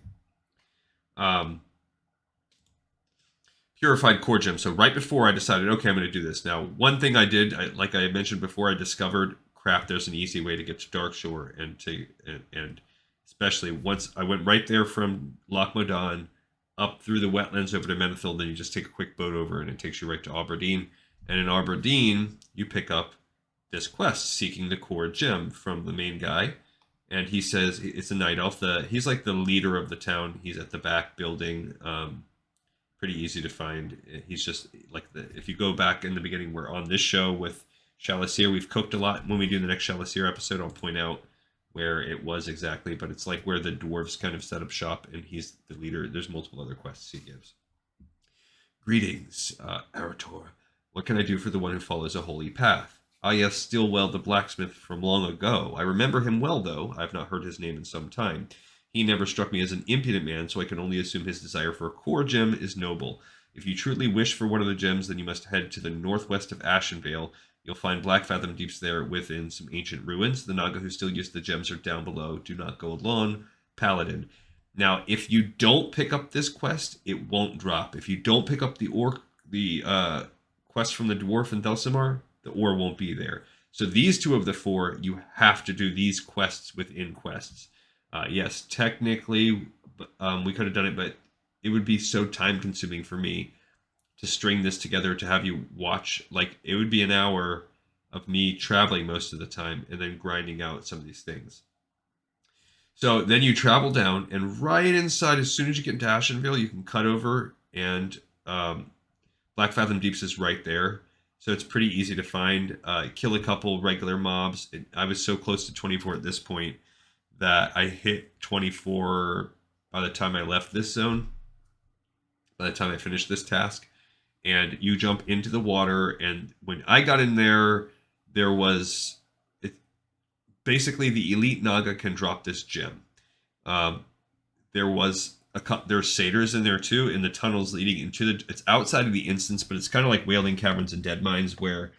Purified core gem. So right before I decided, okay, I'm going to do this. Now, one thing I did, like I mentioned before, I discovered, crap, there's an easy way to get to Darkshore, and especially once I went right there from Loch Modan up through the wetlands over to Menethil, then you just take a quick boat over and it takes you right to Aberdeen. And in Aberdeen, you pick up this quest, seeking the core gem from the main guy. And he says it's a night elf. He's like the leader of the town. He's at the back building. Pretty easy to find. He's just like if you go back in the beginning, we're on this show with Shalacir. We've cooked a lot. When we do the next Shalacir episode, I'll point out where it was exactly, but it's like where the dwarves kind of set up shop, and he's the leader. There's multiple other quests he gives. Greetings, Arator. What can I do for the one who follows a holy path? Ah, yes, Stillwell the blacksmith from long ago. I remember him well, though. I've not heard his name in some time. He never struck me as an impudent man, so I can only assume his desire for a core gem is noble. If you truly wish for one of the gems, then you must head to the northwest of Ashenvale. You'll find Blackfathom Deeps there within some ancient ruins. The Naga who still use the gems are down below. Do not go alone, Paladin. Now, if you don't pick up this quest, it won't drop. If you don't pick up the quest from the dwarf in Thelsimar, the ore won't be there. So these two of the four, you have to do these quests within quests. Yes, technically, we could have done it, but it would be so time-consuming for me to string this together, to have you watch. Like, it would be an hour of me traveling most of the time and then grinding out some of these things. So then you travel down, and right inside, as soon as you get into Ashenvale, you can cut over, and Blackfathom Deeps is right there. So it's pretty easy to find. Kill a couple regular mobs. I was so close to 24 at this point that I hit 24 by the time I left this zone, by the time I finished this task. And you jump into the water, and when I got in there, there was... basically, the elite Naga can drop this gem. There's satyrs in there too, in the tunnels leading into it's outside of the instance, but it's kind of like Wailing Caverns and Dead Mines, where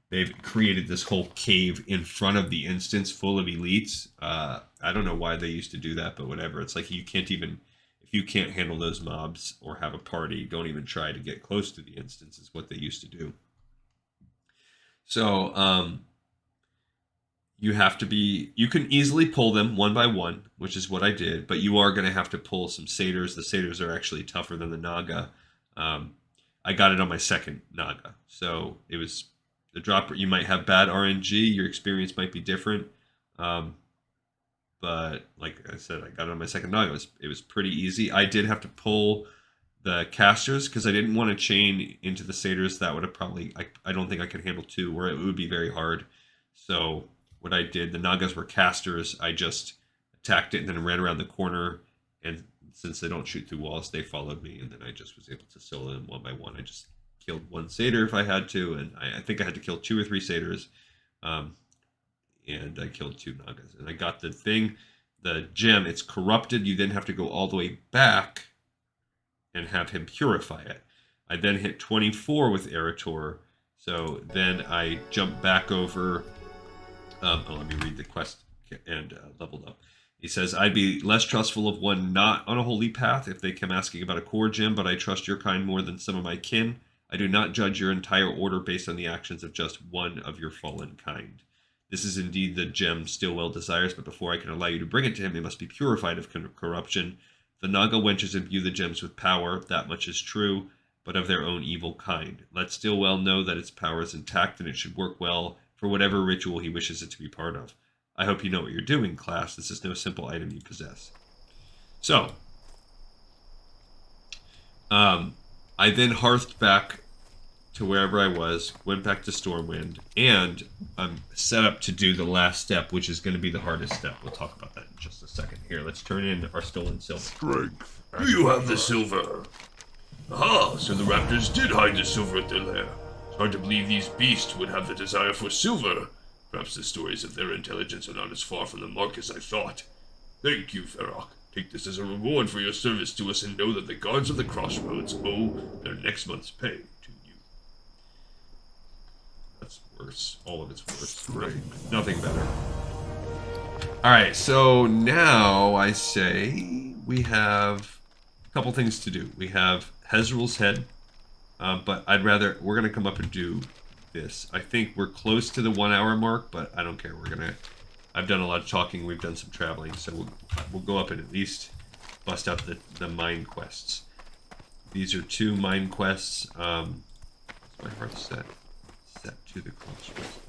they've created this whole cave in front of the instance full of elites. I don't know why they used to do that, but whatever. It's like if you can't handle those mobs or have a party, don't even try to get close to the instance, is what they used to do. So, you can easily pull them one by one, which is what I did, but you are going to have to pull some satyrs. The satyrs are actually tougher than the Naga. I got it on my second Naga. So it was the dropper. You might have bad RNG. Your experience might be different. But like I said, I got it on my second Naga. It was pretty easy. I did have to pull the casters because I didn't want to chain into the satyrs. That would have probably, I don't think I could handle two, or it would be very hard. So what I did, the Nagas were casters. I just attacked it and then ran around the corner. And since they don't shoot through walls, they followed me. And then I just was able to solo them one by one. I just killed one satyr if I had to. And I think I had to kill 2 or 3 satyrs. And I killed 2 Nagas. And I got the thing, the gem. It's corrupted. You then have to go all the way back and have him purify it. I then hit 24 with Eritor. So then I jump back over. Let me read the quest and leveled up. He says, I'd be less trustful of one not on a holy path if they come asking about a core gem, but I trust your kind more than some of my kin. I do not judge your entire order based on the actions of just one of your fallen kind. This is indeed the gem Stillwell desires, but before I can allow you to bring it to him, they must be purified of corruption. The Naga wenches imbue the gems with power, that much is true, but of their own evil kind. Let Stillwell know that its power is intact and it should work well for whatever ritual he wishes it to be part of. I hope you know what you're doing, class. This is no simple item you possess. So, I then hearthed back to wherever I was, went back to Stormwind, and I'm set up to do the last step, which is going to be the hardest step. We'll talk about that in just a second. Here, let's turn in our stolen silver. Strength. Do you have the silver? Aha, so the raptors did hide the silver at their lair. It's hard to believe these beasts would have the desire for silver. Perhaps the stories of their intelligence are not as far from the mark as I thought. Thank you, Feroc. Take this as a reward for your service to us and know that the guards of the crossroads owe their next month's pay to you. That's worse. All of it's worse. Nothing better. Alright, so now I say we have a couple things to do. We have Hezrul's head, but we're going to come up and do this. I think we're close to the 1 hour mark, but I don't care. I've done a lot of talking, we've done some traveling, so we'll go up and at least bust out the mine quests. These are 2 mine quests. Is my heart set to the crossroads?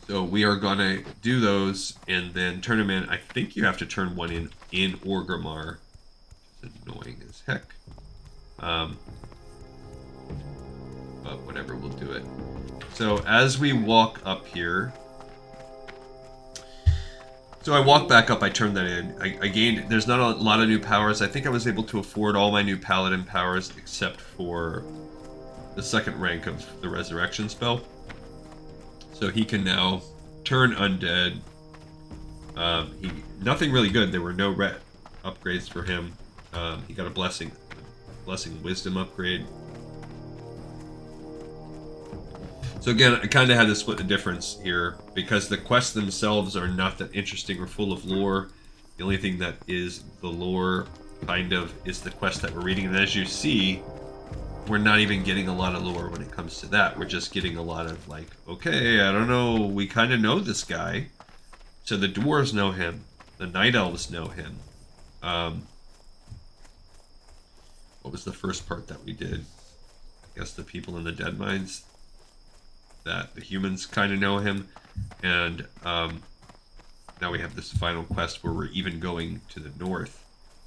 So we are gonna do those and then turn them in. I think you have to turn one in Orgrimmar, which is annoying as heck. But whatever, we'll do it. So as we walk up here, so I walk back up, I turn that in. I gained, there's not a lot of new powers. I think I was able to afford all my new paladin powers except for the 2nd rank of the resurrection spell. So he can now turn undead. Nothing really good. There were no upgrades for him. He got a blessing wisdom upgrade. So again, I kind of had to split the difference here because the quests themselves are not that interesting or full of lore. The only thing that is the lore, kind of, is the quest that we're reading. And as you see, we're not even getting a lot of lore when it comes to that. We're just getting a lot of like, okay, I don't know, we kind of know this guy. So the dwarves know him. The night elves know him. What was the first part that we did? I guess the people in the dead mines. That the humans kind of know him, and now we have this final quest where we're even going to the north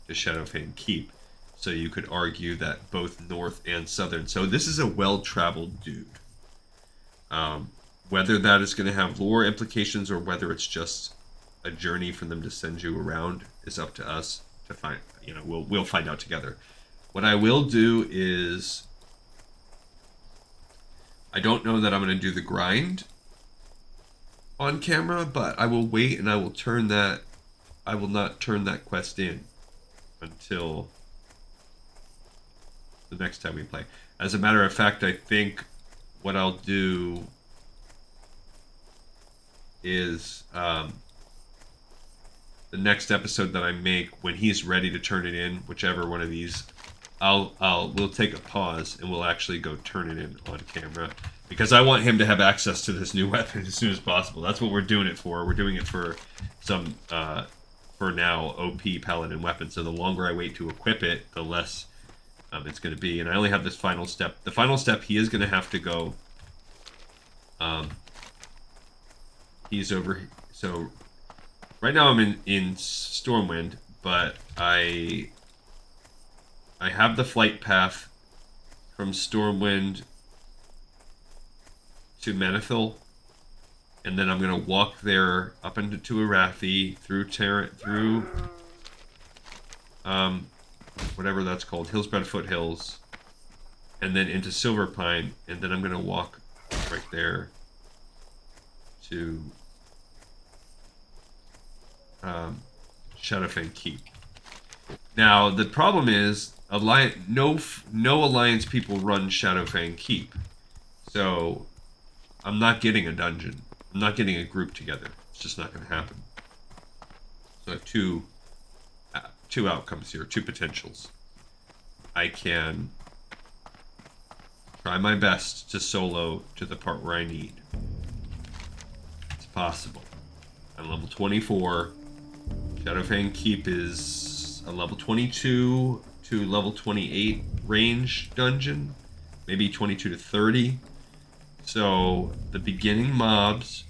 to Shadowfang Keep, so you could argue that both north and southern. So this is a well-traveled dude. Whether that is going to have lore implications or whether it's just a journey for them to send you around is up to us to find. You know, we'll find out together. What I will do is, I don't know that I'm going to do the grind on camera, but I will wait and I will turn that. I will not turn that quest in until the next time we play. As a matter of fact, I think what I'll do is the next episode that I make, when he's ready to turn it in, whichever one of these, we'll take a pause and we'll actually go turn it in on camera, because I want him to have access to this new weapon as soon as possible. That's what we're doing it for. We're doing it for some, for now, OP paladin weapon. So the longer I wait to equip it, the less it's going to be. And I only have this final step. The final step, he is going to have to go. He's over. So right now I'm in Stormwind, but I have the flight path from Stormwind to Menethil, and then I'm gonna walk there up into Arathi through whatever that's called, Hillsbred Foothills, and then into Silverpine, and then I'm gonna walk right there to Shadowfang Keep. Now the problem is, no Alliance people run Shadowfang Keep, so I'm not getting a dungeon. I'm not getting a group together. It's just not going to happen. So I have two outcomes here, two potentials. I can try my best to solo to the part where I need. It's possible. I'm level 24. Shadowfang Keep is a level 22 to level 28 range dungeon. Maybe 22 to 30. So the beginning mobs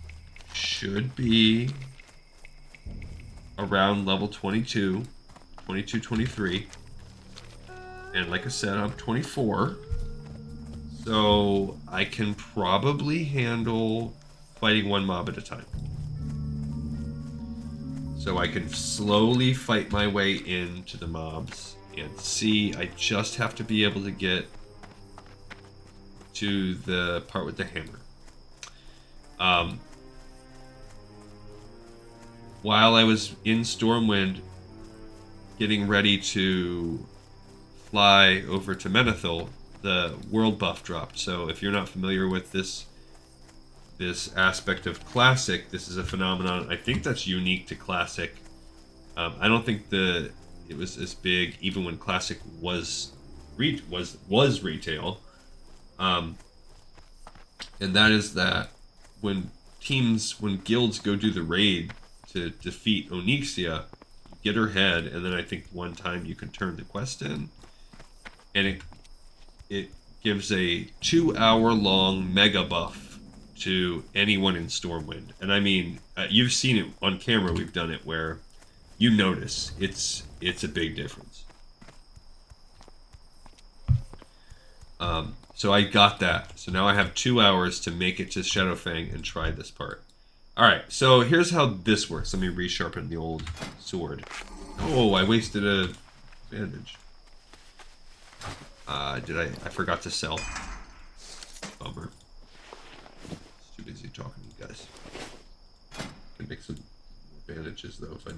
should be around level 22, 23. And like I said, I'm 24. So I can probably handle fighting one mob at a time. So I can slowly fight my way into the mobs and see. I just have to be able to get to the part with the hammer. While I was in Stormwind getting ready to fly over to Menethil, the world buff dropped. So if you're not familiar with this aspect of Classic, this is a phenomenon I think that's unique to Classic. I don't think it was as big even when Classic was retail. And that is that when guilds go do the raid to defeat Onyxia, you get her head, and then I think one time you can turn the quest in, and it gives a 2-hour-long mega buff to anyone in Stormwind. And I mean, you've seen it on camera. We've done it where you notice it's a big difference. So I got that. So now I have 2 hours to make it to Shadowfang and try this part. Alright, so here's how this works. Let me resharpen the old sword. Oh, I wasted a bandage. I forgot to sell. Bummer. Just too busy talking to you guys. Can make some bandages though if I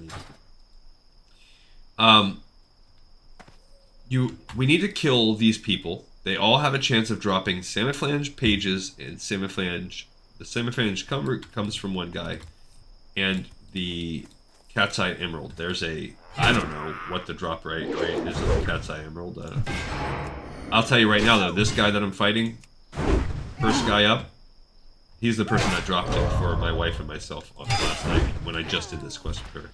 need. We need to kill these people. They all have a chance of dropping Samophalange pages, and Samophalange. The Samophalange comes from one guy, and the Cat's Eye Emerald. There's I don't know what the drop rate is of the Cat's Eye Emerald. I'll tell you right now though, this guy that I'm fighting, first guy up, he's the person that dropped it for my wife and myself last night when I just did this quest with her.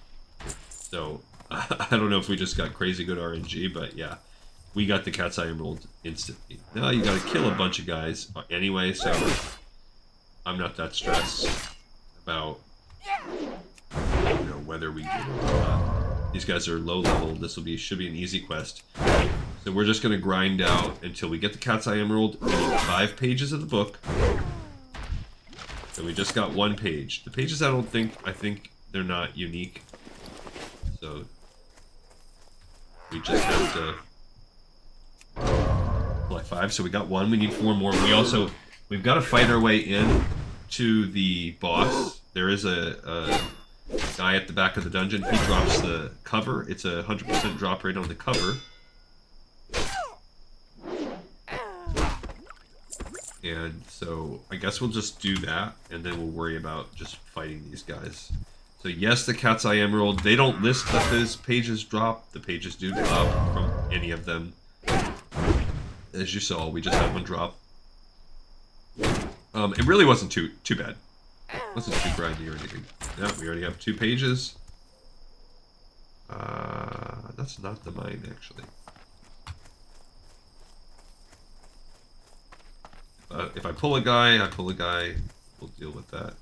So I don't know if we just got crazy good RNG, but yeah. We got the Cat's Eye Emerald instantly. Now you gotta kill a bunch of guys anyway, so I'm not that stressed about whether we get it or not. These guys are low level. This should be an easy quest. So we're just gonna grind out until we get the Cat's Eye Emerald. We need 5 pages of the book. So we just got 1 page. The pages I think they're not unique. So we just have to collect 5, so we got 1. We need 4 more. We've got to fight our way in to the boss. There is a guy at the back of the dungeon. He drops the cover. It's a 100% drop rate on the cover. And so I guess we'll just do that, and then we'll worry about just fighting these guys. So yes, the Cat's Eye Emerald. They don't list that those pages drop. The pages do drop from any of them. As you saw, we just had 1 drop. It really wasn't too bad. It wasn't too grindy or anything. Yeah, we already have 2 pages. That's not the mine, actually. If I pull a guy, We'll deal with that.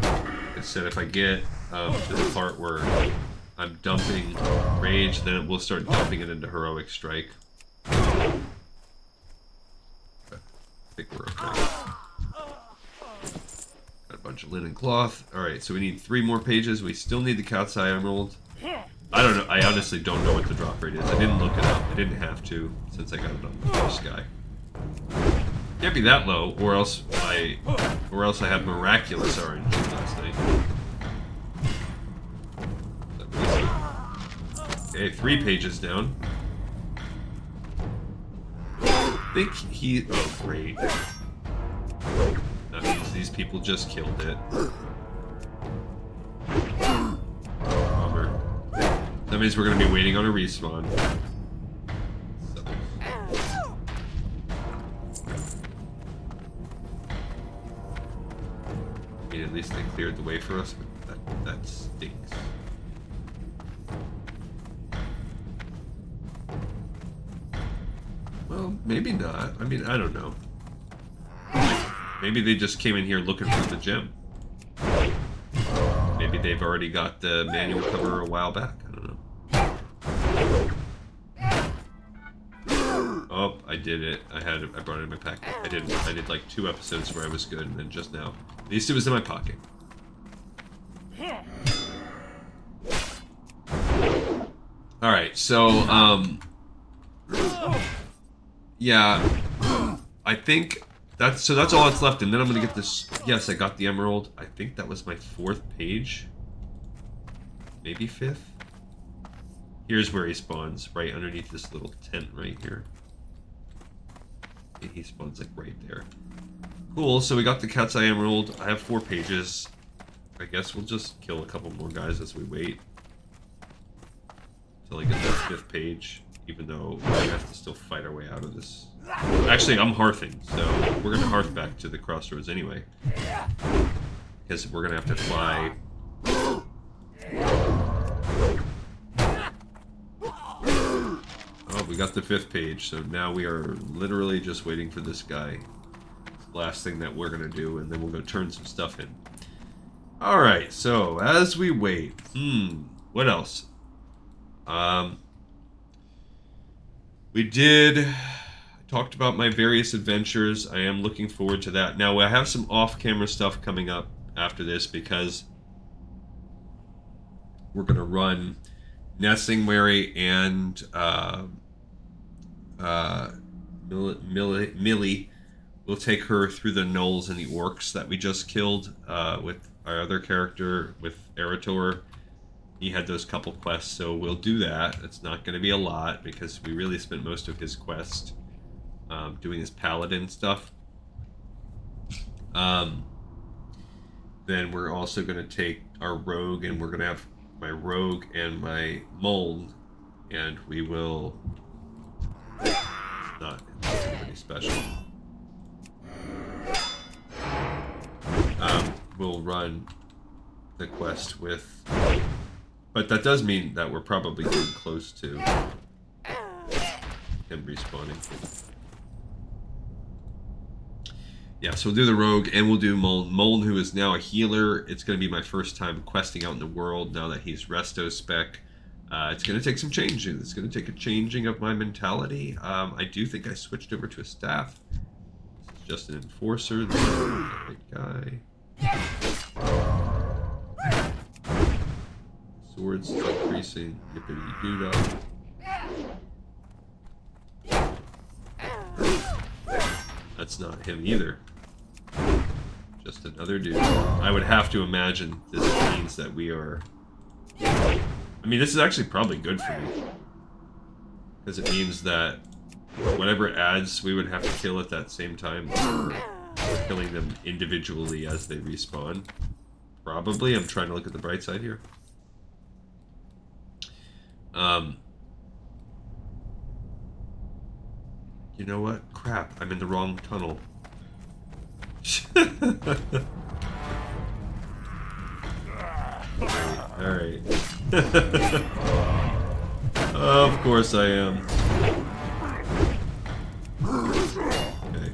Like I said, if I get to the part where I'm dumping Rage, then we'll start dumping it into Heroic Strike. I think we're okay. Got a bunch of linen cloth. Alright, so we need 3 more pages. We still need the Cat's Eye Emerald. I don't know. I honestly don't know what the drop rate is. I didn't look it up. I didn't have to, since I got it on the first guy. Can't be that low, or else I had miraculous RNG last night. Okay, 3 pages down. I think he... Oh, great. That means these people just killed it. Bummer. That means we're going to be waiting on a respawn. So. I mean, at least they cleared the way for us, but that stinks. Well, maybe not. I mean, I don't know. Maybe they just came in here looking for the gem. Maybe they've already got the manual cover a while back. I don't know. Oh, I did it. I brought it in my pack. I did like 2 episodes where I was good, and then just now. At least it was in my pocket. Alright, so, yeah, I think that's all that's left, and then I'm gonna get this. Yes, I got the emerald. I think that was my 4th page, maybe 5th. Here's where he spawns, right underneath this little tent right here. He spawns like right there. Cool. So we got the cat's eye emerald. I have 4 pages. I guess we'll just kill a couple more guys as we wait until I get that 5th page. Even though we're gonna have to still fight our way out of this. Actually, I'm hearthing, so we're gonna hearth back to the crossroads anyway. Because we're gonna have to fly. Oh, we got the 5th page, so now we are literally just waiting for this guy. It's the last thing that we're gonna do, and then we'll go turn some stuff in. Alright, so as we wait, what else? We talked about my various adventures. I am looking forward to that. Now, I have some off-camera stuff coming up after this because we're going to run Nessingwary and Millie. We'll take her through the gnolls and the orcs that we just killed with our other character, with Erator. He had those couple quests, so we'll do that. It's not going to be a lot because we really spent most of his quest doing his paladin stuff. Then we're also going to take our rogue, and we're going to have my rogue and my mold, and we will... It's not pretty special. We'll run the quest with... But that does mean that we're probably getting close to him respawning. Yeah, so we'll do the rogue and we'll do Muln. Muln, who is now a healer. It's going to be my first time questing out in the world now that he's resto spec. It's going to take some changing. It's going to take a changing of my mentality. I do think I switched over to a staff. This is just an enforcer. This is a big guy. Swords is increasing. Yippity doo dah. That's not him either. Just another dude. I would have to imagine this means that we are... I mean, this is actually probably good for me. Because it means that whatever adds we would have to kill at that same time, we're killing them individually as they respawn. Probably. I'm trying to look at the bright side here. You know what? Crap, I'm in the wrong tunnel. Alright. Of course I am. Okay.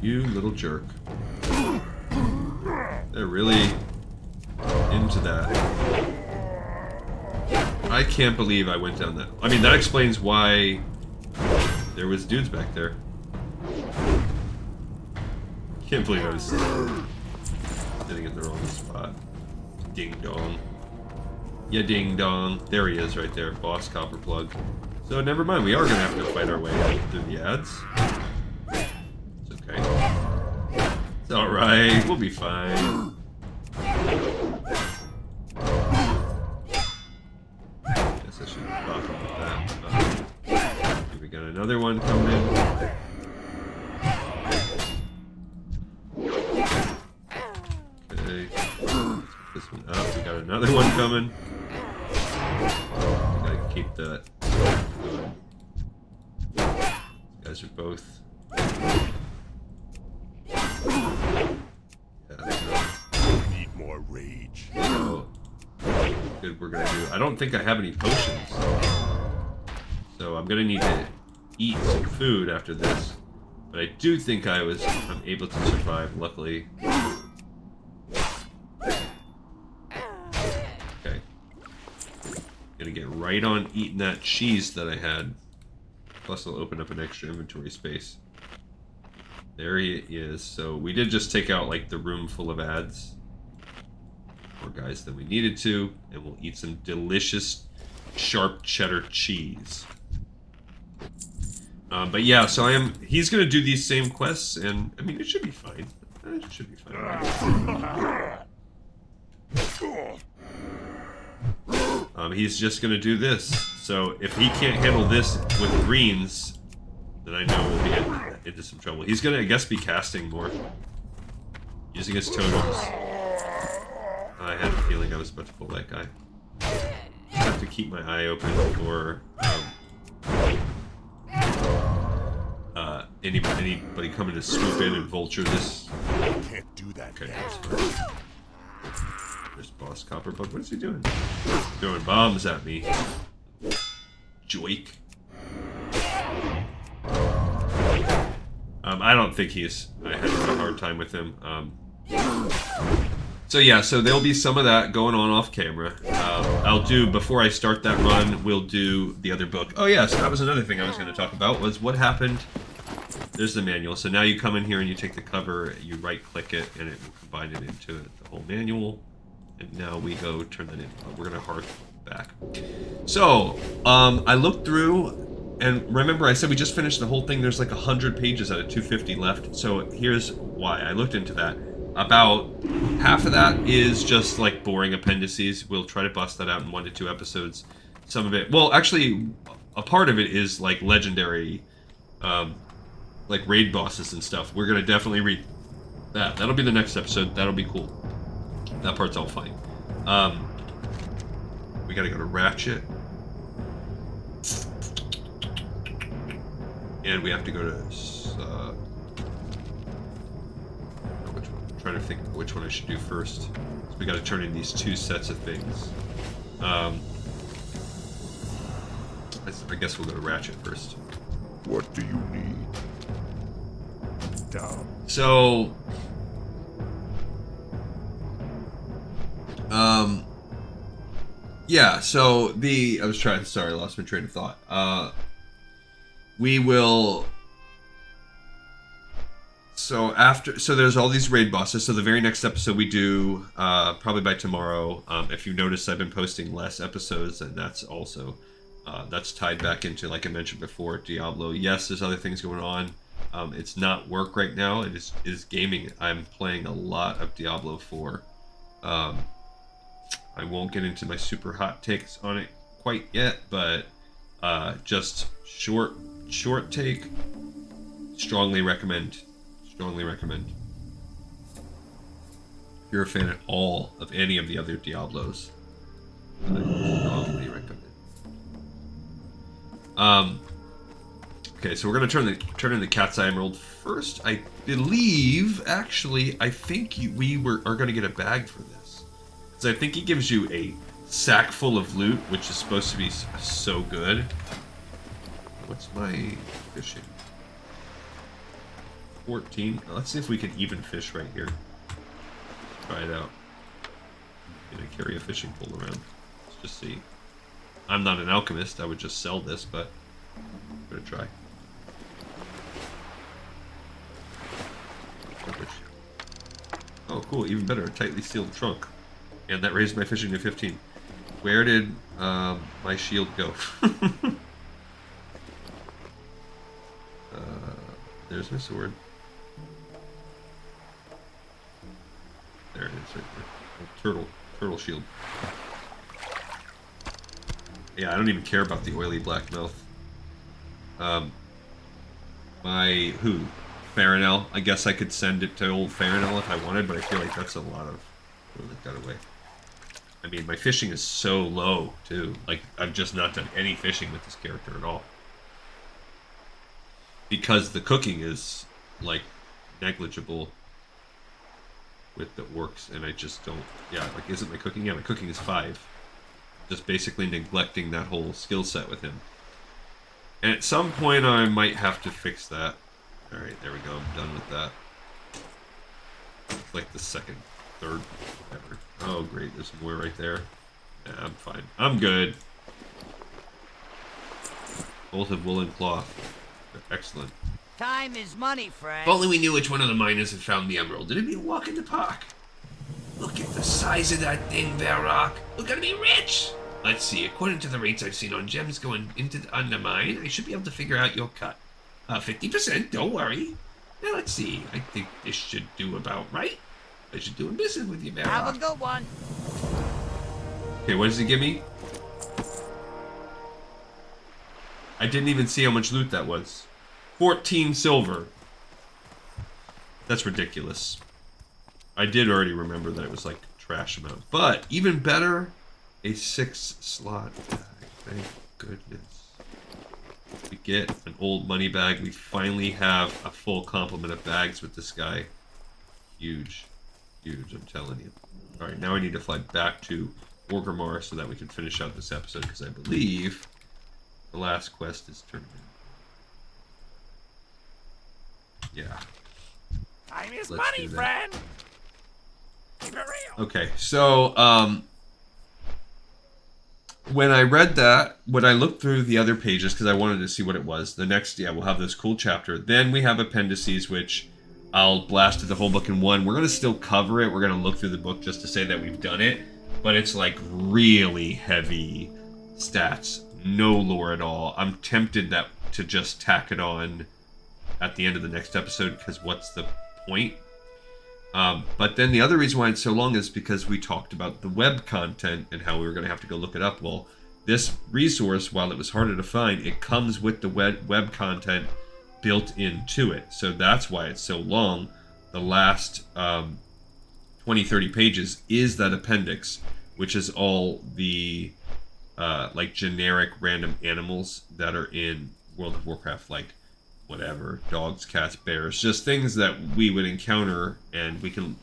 You little jerk. They're really into that. I can't believe I went down that. I mean, that explains why there was dudes back there. Can't believe I was sitting in the wrong spot. Ding dong. Yeah, ding dong. There he is right there. Boss copper plug. So never mind. We are going to have to fight our way out through the ads. It's okay. It's alright. We'll be fine. another one coming in. Okay. Let's put this one up. We got another one coming. We gotta keep that going. These guys are both. Need more rage. So good. We're gonna do. I don't think I have any potions, so I'm gonna need to eat some food after this. But I do think I'm able to survive. Luckily. Okay. Gonna get right on eating that cheese that I had. Plus, I'll open up an extra inventory space. There he is. So we did just take out like the room full of ads. More guys than we needed to, and we'll eat some delicious sharp cheddar cheese. But yeah, so he's gonna do these same quests, and I mean it should be fine. It should be fine. He's just gonna do this. So if he can't handle this with greens, then I know we'll be into some trouble. He's gonna, I guess, be casting more. Using his totems. I had a feeling I was about to pull that guy. I have to keep my eye open for anybody coming to swoop in and vulture this. Can't do that. Okay, that's fine. There's Boss Copperbug. What is he doing? Throwing bombs at me. Joik. I don't think I had a hard time with him. So yeah, so there'll be some of that going on off camera. I'll do, before I start that run, we'll do the other book. Oh yeah, so that was another thing I was going to talk about, was what happened. There's the manual. So now you come in here and you take the cover, you right-click it, and it will combine it into the whole manual. And now we go turn that in. We're going to hark back. So, I looked through, and remember I said we just finished the whole thing. There's like 100 pages out of 250 left. So here's why. I looked into that. About half of that is just like boring appendices. We'll try to bust that out in 1 to 2 episodes. Some of it, well, actually, a part of it is like legendary, like raid bosses and stuff. We're gonna definitely read that. That'll be the next episode. That'll be cool. That part's all fine. We gotta go to Ratchet, and we have to go to. Trying to think of which one I should do first. So we got to turn in these 2 sets of things. I guess we'll go to Ratchet first. What do you need? Down. So, yeah. So I was trying. Sorry, I lost my train of thought. We will. So there's all these raid bosses. So the very next episode we do, probably by tomorrow. If you notice, I've been posting less episodes, and that's also, that's tied back into, like I mentioned before, Diablo. Yes, there's other things going on. It's not work right now. It is gaming. I'm playing a lot of Diablo 4. I won't get into my super hot takes on it quite yet, but just short take. Strongly recommend. Strongly recommend. If you're a fan at all of any of the other Diablos, I strongly recommend. Okay, so we're gonna turn in the Cat's Eye Emerald first. I believe, actually, I think we are gonna get a bag for this, because I think he gives you a sack full of loot, which is supposed to be so good. What's my fishing? 14. Let's see if we can even fish right here. Try it out. I'm gonna carry a fishing pole around. Let's just see. I'm not an alchemist. I would just sell this, but I'm gonna try. Oh, cool. Even better. A tightly sealed trunk. And that raised my fishing to 15. Where did my shield go? There's my sword. There it is, right there. Oh, turtle shield. Yeah, I don't even care about the oily black mouth. My who? Farinell. I guess I could send it to old Farinell if I wanted, but I feel like that's a lot of... We'll leave that away. I mean, my fishing is so low, too. Like, I've just not done any fishing with this character at all. Because the cooking is, like, negligible with the orcs, and I just don't... Yeah, like, isn't my cooking? Yeah, my cooking is 5. Just basically neglecting that whole skill set with him. And at some point, I might have to fix that. Alright, there we go. I'm done with that. It's like the second, third, whatever. Oh, great. There's more right there. Nah, I'm fine. I'm good. Both have woolen cloth. They're excellent. Time is money, friend. If only we knew which one of the miners had found the emerald. It'd be a walk in the park. Look at the size of that thing, Varrock. We're gonna be rich! Let's see. According to the rates I've seen on gems going into the undermine, I should be able to figure out your cut. 50%, don't worry. Now let's see. I think this should do about right. I should do a business with you, Varrock. Have a good one. Okay, what does he give me? I didn't even see how much loot that was. 14 silver. That's ridiculous. I did already remember that it was like trash amount. But even better, a 6-slot bag. Thank goodness. We get an old money bag. We finally have a full complement of bags with this guy. Huge. Huge, I'm telling you. Alright, now I need to fly back to Orgrimmar so that we can finish out this episode, because I believe the last quest is turned in. Yeah. Time is Let's money, do that. friend. Keep it real. Okay, so, when I read that, when I looked through the other pages, because I wanted to see what it was, the next, yeah, we'll have this cool chapter. Then we have appendices, which I'll blast to the whole book in one. We're going to still cover it. We're going to look through the book just to say that we've done it. But it's like really heavy stats. No lore at all. I'm tempted to just tack it on at the end of the next episode, because what's the point? But then the other reason why it's so long is because we talked about the web content and how we were going to have to go look it up. Well, this resource, while it was harder to find, it comes with the web content built into it. So that's why it's so long. The last 20-30 pages is that appendix, which is all the like generic random animals that are in World of Warcraft, like whatever, dogs, cats, bears, just things that we would encounter, and we can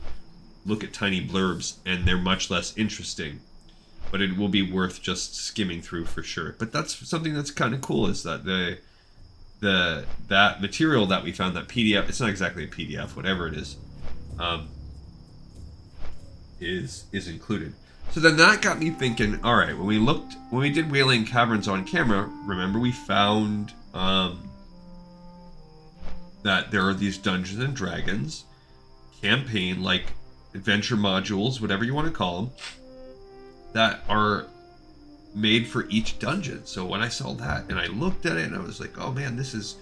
look at tiny blurbs and they're much less interesting, but it will be worth just skimming through for sure. But that's something that's kind of cool, is that that material that we found, that PDF, it's not exactly a PDF, whatever it is included. So then that got me thinking, all right, when we did Wailing Caverns on camera, remember we found that there are these Dungeons and Dragons campaign, like adventure modules, whatever you want to call them, that are made for each dungeon. So when I saw that and I looked at it and I was like, oh man, this is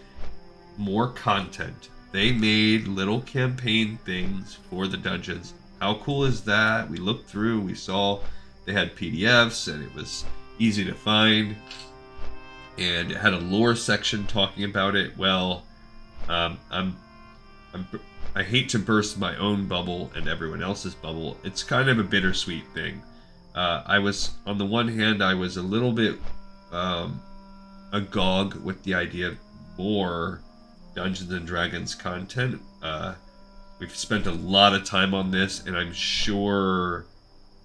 more content. They made little campaign things for the dungeons. How cool is that? We looked through, we saw they had PDFs and it was easy to find, and it had a lore section talking about it. Well, I hate to burst my own bubble and everyone else's bubble. It's kind of a bittersweet thing. I was, on the one hand, I was a little bit agog with the idea of more Dungeons and Dragons content. We've spent a lot of time on this, and I'm sure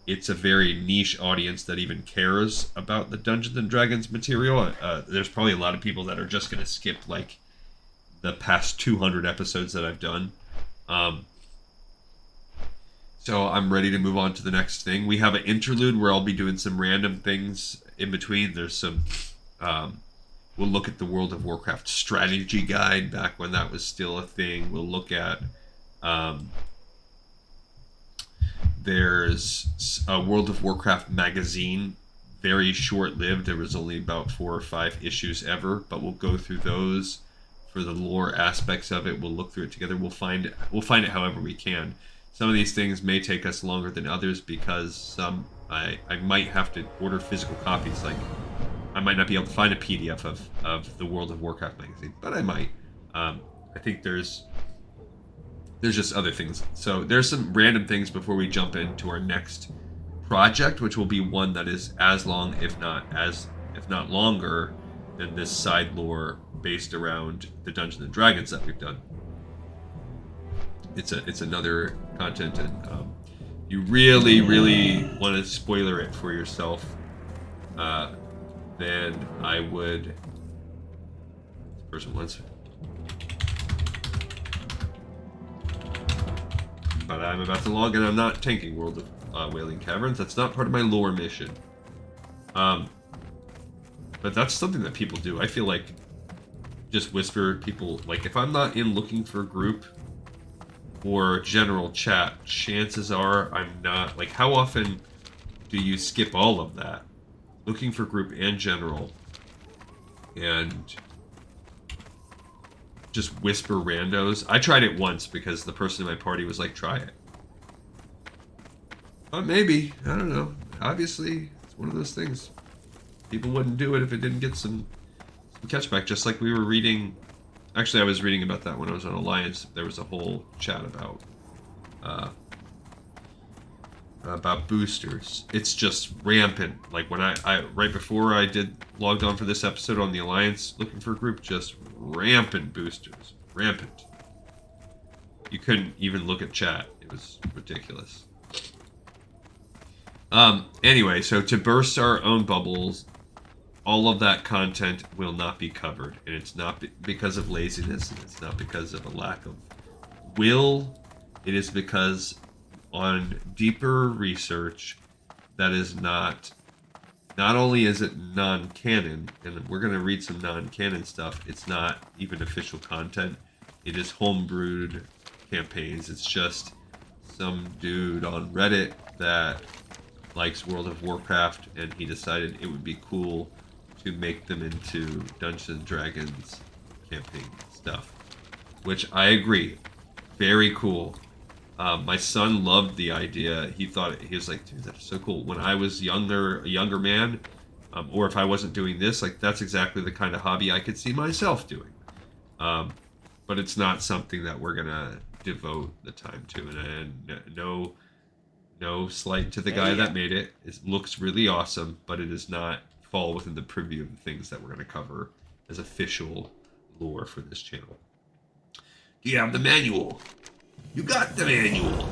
it's a very niche audience that even cares about the Dungeons and Dragons material. There's probably a lot of people that are just going to skip, like, the past 200 episodes that I've done. So I'm ready to move on to the next thing. We have an interlude where I'll be doing some random things in between. There's some... we'll look at the World of Warcraft strategy guide back when that was still a thing. We'll look at... there's a World of Warcraft magazine, very short-lived. There was only about 4 or 5 issues ever, but we'll go through those for the lore aspects of it. We'll look through it together. We'll find it however we can. Some of these things may take us longer than others because I might have to order physical copies. Like, I might not be able to find a PDF of the World of Warcraft magazine, but I might. I think there's just other things. So there's some random things before we jump into our next project, which will be one that is as long, if not longer, than this side lore based around the Dungeons and Dragons that we've done. It's another content, and you really want to spoiler it for yourself, then I would. This person wants. But I'm about to log in. I'm not tanking World of Wailing Caverns. That's not part of my lore mission. But that's something that people do. I feel like just whisper people, like if I'm not in looking for a group or general chat, chances are I'm not. Like, how often do you skip all of that? Looking for group and general, and just whisper randos. I tried it once because the person in my party was like, try it. Maybe. I don't know. Obviously, it's one of those things. People wouldn't do it if it didn't get some catchback. Just like we were reading. Actually, I was reading about that when I was on Alliance. There was a whole chat about boosters. It's just rampant. Like when I right before I logged on for this episode on the Alliance looking for a group, just rampant boosters. Rampant. You couldn't even look at chat. It was ridiculous. Anyway, so to burst our own bubbles, all of that content will not be covered. And it's not because of laziness. And it's not because of a lack of will. It is because on deeper research, that is not only is it non-canon, and we're going to read some non-canon stuff, it's not even official content. It is homebrewed campaigns. It's just some dude on Reddit that likes World of Warcraft, and he decided it would be cool to make them into Dungeons and Dragons campaign stuff, which I agree, very cool. My son loved the idea. He was like, dude, that's so cool. When I was a younger man, or if I wasn't doing this, like that's exactly the kind of hobby I could see myself doing. But it's not something that we're gonna devote the time to, and no slight to the guy that made it. It looks really awesome, but it does not fall within the purview of the things that we're going to cover as official lore for this channel. Do you have the manual? You got the manual!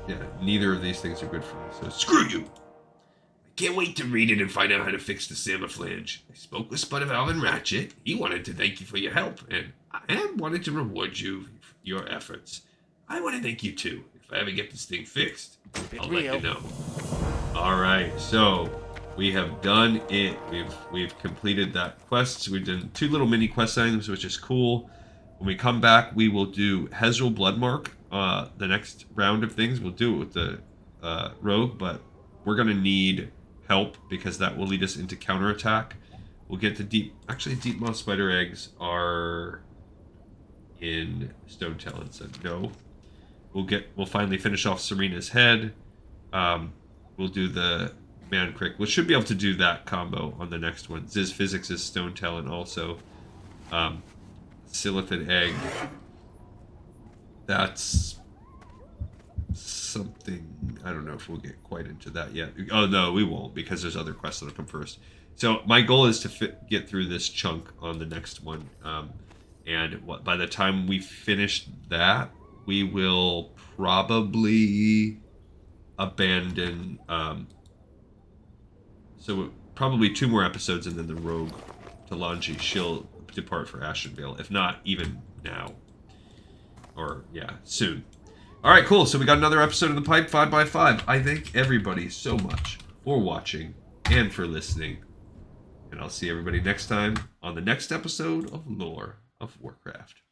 Yeah, neither of these things are good for me, so screw you! I can't wait to read it and find out how to fix the Samaflange. I spoke with Spuddervalve and Ratchet. He wanted to thank you for your help, and I wanted to reward you for your efforts. I want to thank you too. If I ever get this thing fixed, I'll let you know. Alright, so we have done it. We've completed that quest. So we've done 2 little mini quest items, which is cool. When we come back, we will do Hezrel Bloodmark. The next round of things, we'll do it with the rogue, but we're going to need help because that will lead us into counterattack. We'll get to deep moss spider eggs are in Stone Talon, so no. We'll finally finish off Serena's head. We'll do the Man Crick. We should be able to do that combo on the next one. Ziz Physics is Stone Talon also. Silithid Egg. That's something. I don't know if we'll get quite into that yet. Oh no, we won't because there's other quests that'll come first. So my goal is to get through this chunk on the next one. And by the time we finish that, we will probably abandon. So probably 2 more episodes, and then the rogue Talanji, she'll depart for Ashenvale, if not even now, or yeah, soon. All right, cool. So we got another episode of the pipe, 5x5. I thank everybody so much for watching and for listening, and I'll see everybody next time on the next episode of Lore of Warcraft.